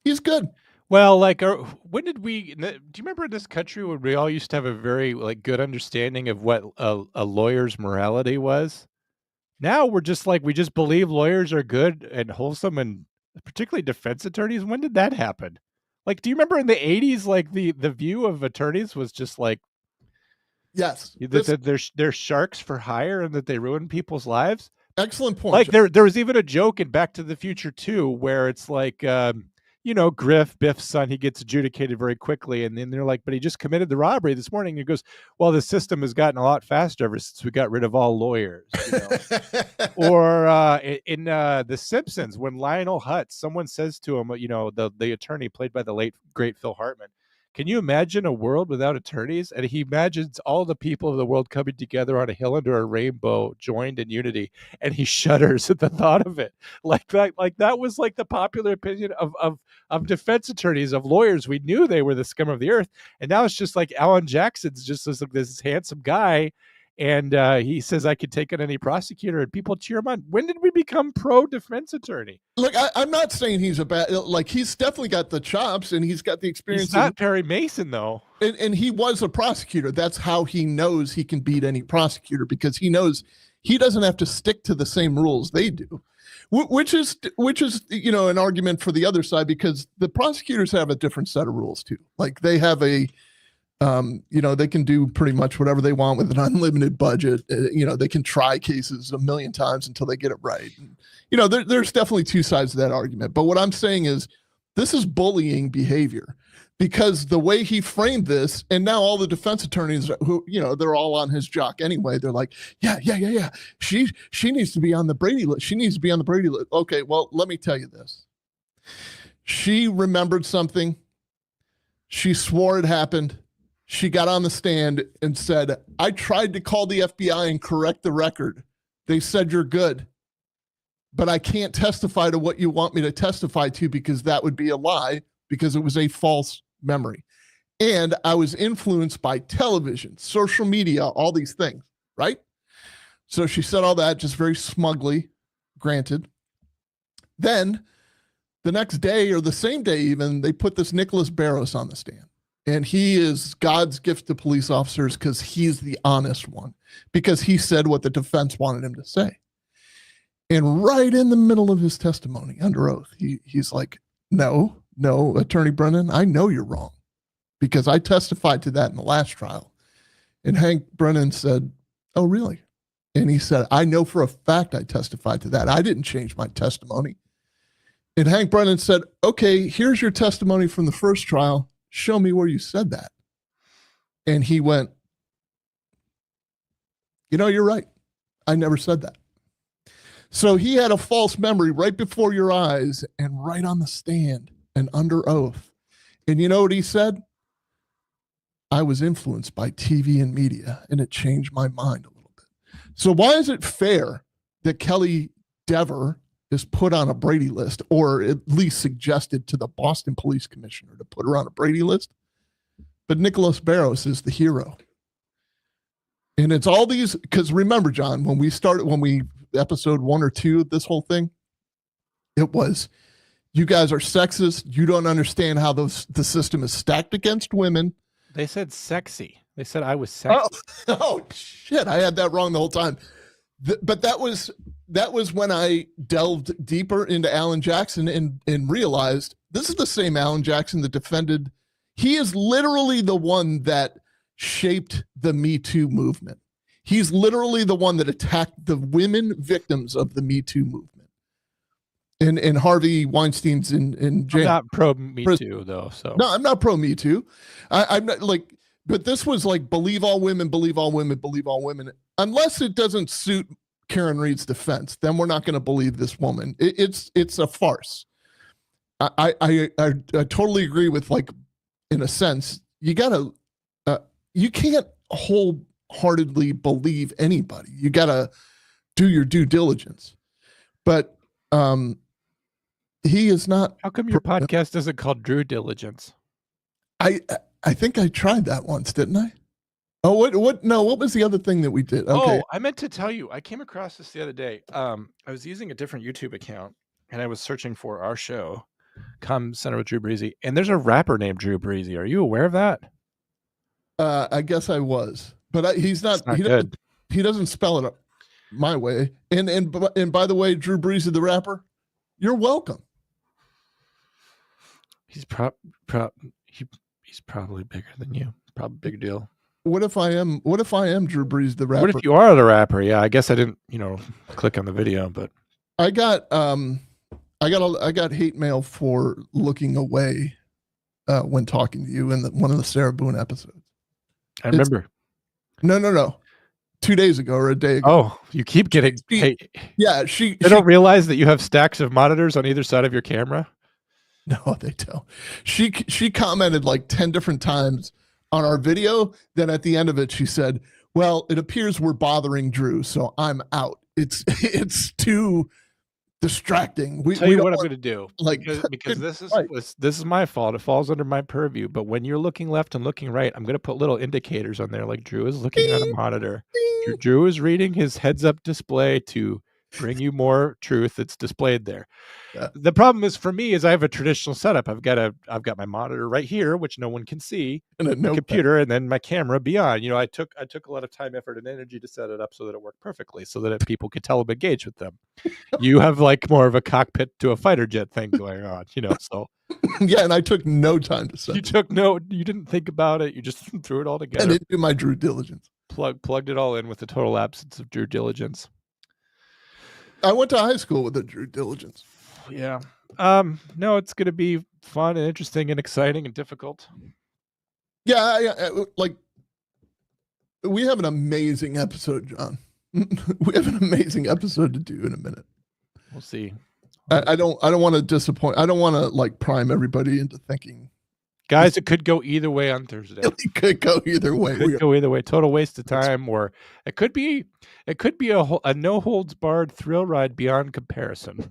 he's good. Well, like, when did we? Do you remember in this country when we all used to have a very good understanding of what a lawyer's morality was? Now we're just we just believe lawyers are good and wholesome, and particularly defense attorneys. When did that happen? Do you remember in the 80s, the view of attorneys was just yes, that they're sharks for hire and that they ruin people's lives? Excellent point. There was even a joke in Back to the Future 2 where it's Biff's son, he gets adjudicated very quickly. And then they're like, but he just committed the robbery this morning. And he goes, well, the system has gotten a lot faster ever since we got rid of all lawyers. Or in The Simpsons, when Lionel Hutz, someone says to him, the attorney played by the late, great Phil Hartman, can you imagine a world without attorneys? And he imagines all the people of the world coming together on a hill under a rainbow, joined in unity, and he shudders at the thought of it. That was the popular opinion of defense attorneys, of lawyers. We knew they were the scum of the earth, and now it's just Alan Jackson's just this handsome guy, and he says, I could take on any prosecutor, and people cheer him on. When did we become pro-defense attorney? Look, I'm not saying he's a bad... he's definitely got the chops, and he's got the experience. He's not Perry Mason, though. And he was a prosecutor. That's how he knows he can beat any prosecutor, because he knows he doesn't have to stick to the same rules they do, which is an argument for the other side, because the prosecutors have a different set of rules, too. They have a... they can do pretty much whatever they want with an unlimited budget. They can try cases a million times until they get it right. And, there's definitely two sides to that argument. But what I'm saying is this is bullying behavior, because the way he framed this, and now all the defense attorneys who, they're all on his jock anyway. They're like, yeah. She needs to be on the Brady list. She needs to be on the Brady list. Okay, well, let me tell you this. She remembered something. She swore it happened. She got on the stand and said, I tried to call the FBI and correct the record. They said you're good, but I can't testify to what you want me to testify to, because that would be a lie, because it was a false memory. And I was influenced by television, social media, all these things, right? So she said all that just very smugly, granted. Then the next day, or the same day even, they put this Nicholas Barros on the stand. And he is God's gift to police officers, because he's the honest one, because he said what the defense wanted him to say. And right in the middle of his testimony under oath, he's like, no, Attorney Brennan, I know you're wrong, because I testified to that in the last trial. And Hank Brennan said, oh, really? And he said, I know for a fact I testified to that. I didn't change my testimony. And Hank Brennan said, okay, here's your testimony from the first trial. Show me where you said that. And he went, you're right. I never said that. So he had a false memory right before your eyes and right on the stand and under oath. And you know what he said? I was influenced by TV and media, and it changed my mind a little bit. So why is it fair that Kelly Dever is put on a Brady list, or at least suggested to the Boston Police Commissioner to put her on a Brady list? But Nicholas Barros is the hero. And it's all these, because remember, John, when we episode 1 or 2 of this whole thing, it was, you guys are sexist. You don't understand how the system is stacked against women. They said sexy. They said I was Oh, sexy. oh shit! I had that wrong the whole time. But that was when I delved deeper into Alan Jackson and realized this is the same Alan Jackson that defended. He is literally the one that shaped the Me Too movement. He's literally the one that attacked the women victims of the Me Too movement. In Harvey Weinstein's in I'm jail. not pro Me Too though, so No, I'm not pro Me Too. I'm not like, but this was like believe all women, believe all women, believe all women. Unless it doesn't suit Karen Reed's defense, then we're not going to believe this woman. It's a farce. I totally agree with, like, in a sense, you gotta you can't wholeheartedly believe anybody. You gotta do your due diligence. But he is not. How come your podcast isn't called Drew Diligence? I think I tried that once, didn't I? Oh, what? No, what was the other thing that we did? Okay. Oh, I meant to tell you. I came across this the other day. I was using a different YouTube account, and I was searching for our show, Come Center with Drew Breezy, and there's a rapper named Drew Breezy. Are you aware of that? I guess I was, but he's not. It's not good. He doesn't spell it my way. And by the way, Drew Breezy, the rapper, you're welcome. He's he's probably bigger than you. Probably big deal. What if I am Drew Brees, the rapper? What if you are the rapper? Yeah, I guess I didn't, click on the video, but I got hate mail for looking away when talking to you in one of the Sarah Boone episodes. I remember. No. 2 days ago or a day ago. Oh, you keep getting. They don't realize that you have stacks of monitors on either side of your camera. No, they don't. She commented like 10 different times on our video. Then at the end of it, she said, "Well, it appears we're bothering Drew, so I'm out. It's too distracting." Tell you what I'm going to do, like, because this is my fault. It falls under my purview. But when you're looking left and looking right, I'm going to put little indicators on there, like Drew is looking at a monitor. Drew is reading his heads-up display to bring you more truth that's displayed there. Yeah. The problem is for me is I have a traditional setup. I've got my monitor right here, which no one can see, and a computer, and then my camera beyond. I took a lot of time, effort, and energy to set it up so that it worked perfectly, so that people could tell I'm engaged with them. You have like more of a cockpit to a fighter jet thing going on, so. Yeah, and I took no time to set. You didn't think about it. You just threw it all together. I didn't do my due diligence. Plugged it all in with a total absence of due diligence. I went to high school with a due diligence. Yeah. No, it's going to be fun and interesting and exciting and difficult. Yeah. Like, we have an amazing episode, John. We have an amazing episode to do in a minute. We'll see. I don't want to disappoint. I don't want to like prime everybody into thinking. Guys, it could go either way on Thursday. It could go either way. Go either way. Total waste of time, or it could be a no holds barred thrill ride beyond comparison.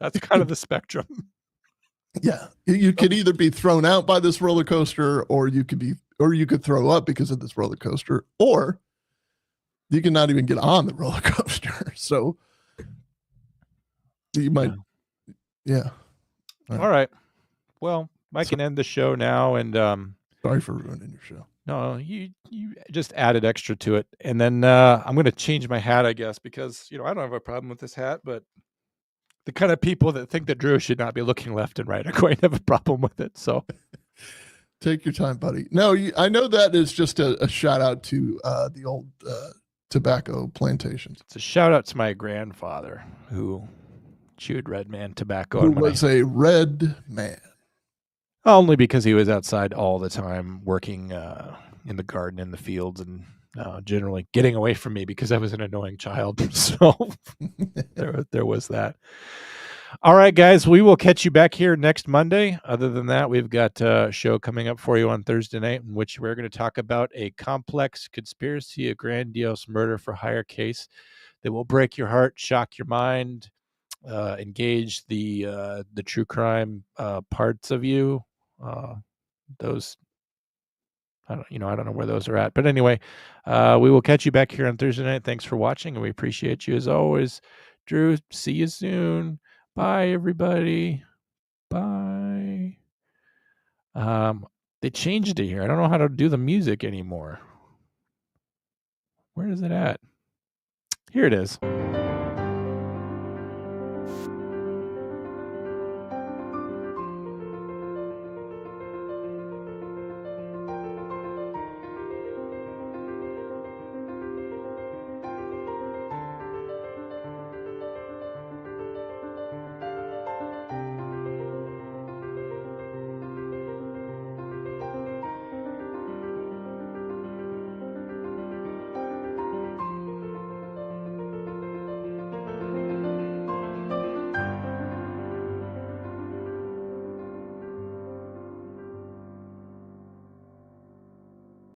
That's kind of the spectrum. Yeah, you could either be thrown out by this roller coaster, or you could throw up because of this roller coaster, or you can not even get on the roller coaster. So you might, yeah. All right. Well, I can end the show now, and sorry for ruining your show. No, you just added extra to it, and then I'm going to change my hat, I guess, because I don't have a problem with this hat, but the kind of people that think that Drew should not be looking left and right are going to have a problem with it. So take your time, buddy. No, I know that is just a shout out to the old tobacco plantations. It's a shout out to my grandfather who chewed red man tobacco. Who was a red man. Only because he was outside all the time working in the garden, in the fields, and generally getting away from me because I was an annoying child. So there was that. All right, guys, we will catch you back here next Monday. Other than that, we've got a show coming up for you on Thursday night in which we're going to talk about a complex conspiracy, a grandiose murder for hire case that will break your heart, shock your mind, engage the true crime parts of you. Those I don't know where those are at, but anyway, we will catch you back here on Thursday night. Thanks for watching, and we appreciate you as always. Drew, see you soon. Bye, everybody. Bye. They changed it here. I don't know how to do the music anymore. Where is it at? Here it is.